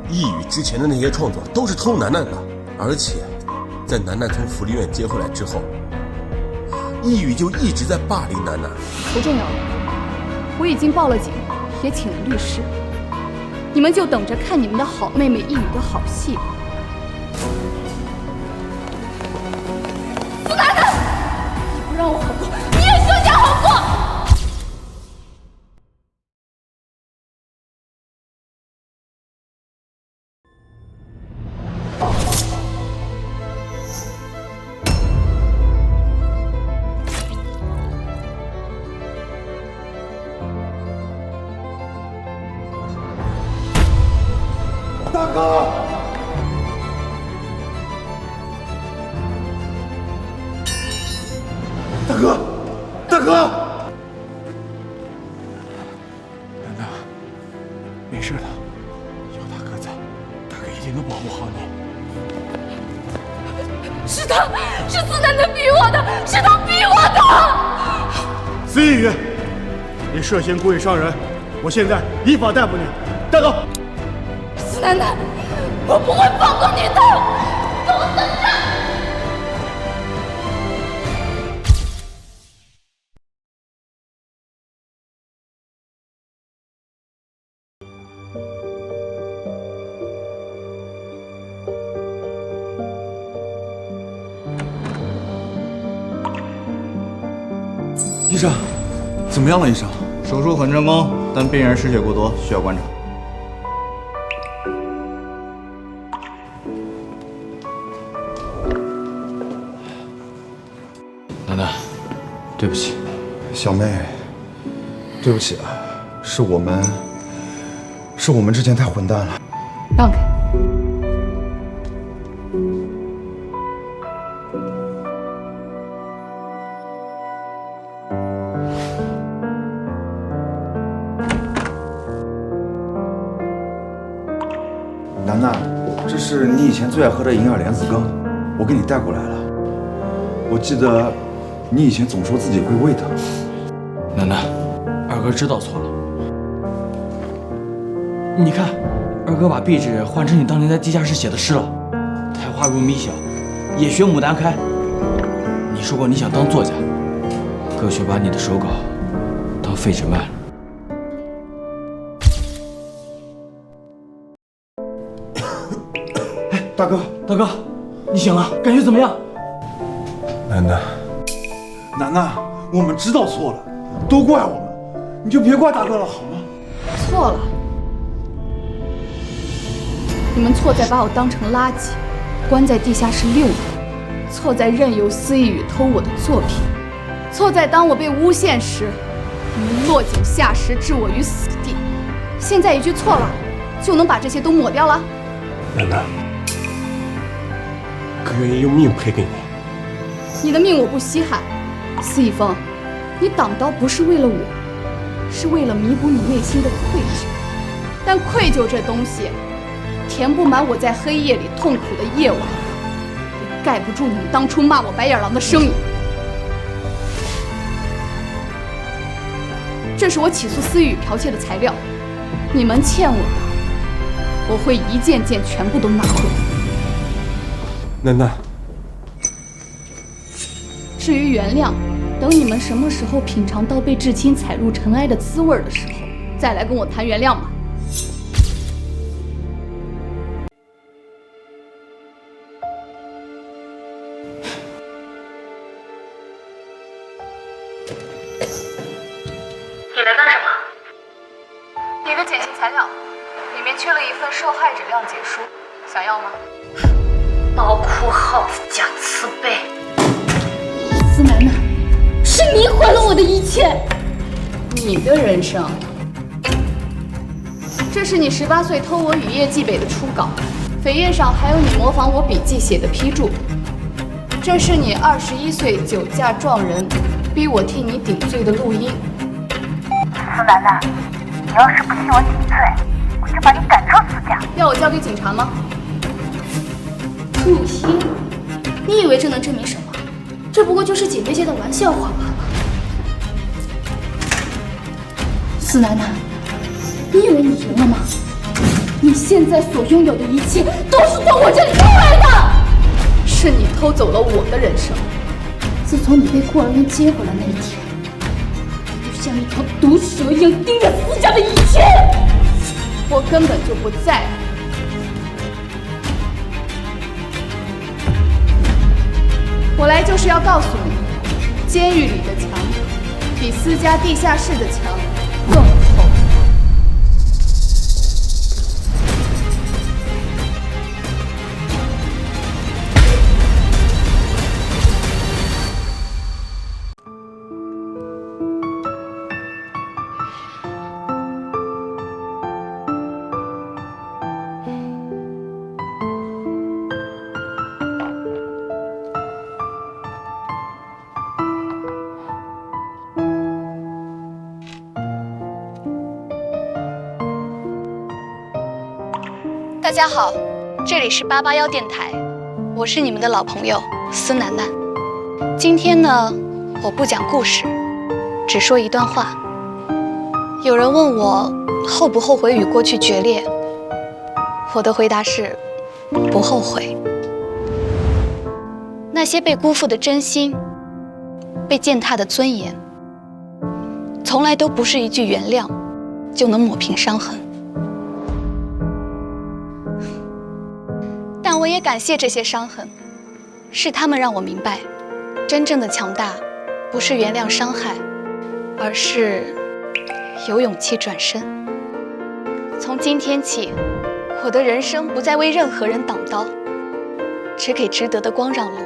一语之前的那些创作都是偷楠楠的，而且在楠楠从福利院接回来之后，一语就一直在霸凌楠楠。不重要了，我已经报了警，也请了律师，你们就等着看你们的好妹妹一语的好戏吧。司楠楠，你不让我好过，你也休想好过！大哥，大哥，大哥，楠楠，没事的，有大哥在，大哥一定能保护好你。是他，是司楠楠逼我的，是他逼我的。司一语，你涉嫌故意伤人，我现在依法逮捕你，带走。司楠楠，我不会放过你的，给我等着！医生，怎么样了？医生，手术很成功，但病人失血过多，需要观察。楠楠，对不起，小妹，对不起啊，是我们之前太混蛋了。让开。楠楠，这是你以前最爱喝的银耳莲子羹，我给你带过来了。我记得你以前总说自己会胃疼。楠楠，二哥知道错了。你看，二哥把壁纸换成你当年在地下室写的诗了，苔花如米小，也学牡丹开。你说过你想当作家，哥却把你的手稿当废纸卖了。大哥，大哥，你醒了，感觉怎么样？楠楠，楠楠，我们知道错了，都怪我们，你就别怪大哥了，好吗？错了，你们错在把我当成垃圾，关在地下室6年，错在任由司一语偷我的作品，错在当我被诬陷时，你们落井下石，置我于死地。现在一句错了，就能把这些都抹掉了？楠楠，哥愿意用命赔给你。你的命我不稀罕，司一峰，你挡刀不是为了我，是为了弥补你内心的愧疚。但愧疚这东西，填不满我在黑夜里痛苦的夜晚，也盖不住你们当初骂我白眼狼的声音。这是我起诉司一语剽窃的材料，你们欠我的，我会一件件全部都拿回来。楠楠，至于原谅，等你们什么时候品尝到被至亲踩入尘埃的滋味的时候，再来跟我谈原谅吧。你来干什么？你的减刑材料里面缺了一份受害者谅解书，想要吗？刀哭耗子假慈悲。司楠楠，切。你的人生，这是你18岁偷我雨夜寄北的初稿，扉页上还有你模仿我笔记写的批注。这是你21岁酒驾撞人，逼我替你顶罪的录音。苏楠楠，你要是不替我顶罪，我就把你赶出苏家。要我交给警察吗？不行，你以为这能证明什么？这不过就是姐妹间的玩笑话罢了。司楠楠，你以为你赢了吗？你现在所拥有的一切都是从我这里偷来的。是你偷走了我的人生。自从你被孤儿院接回来那一天，我就像一条毒蛇一样盯着司家的一切。我根本就不在乎。我来就是要告诉你，监狱里的墙比私家地下室的墙更厚。大家好，这里是881电台，我是你们的老朋友司楠楠。今天呢，我不讲故事，只说一段话。有人问我后不后悔与过去决裂，我的回答是不后悔。那些被辜负的真心，被践踏的尊严，从来都不是一句原谅就能抹平伤痕。但我也感谢这些伤痕，是他们让我明白，真正的强大不是原谅伤害，而是有勇气转身。从今天起，我的人生不再为任何人挡刀，只给值得的光让路。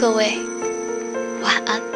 各位，晚安。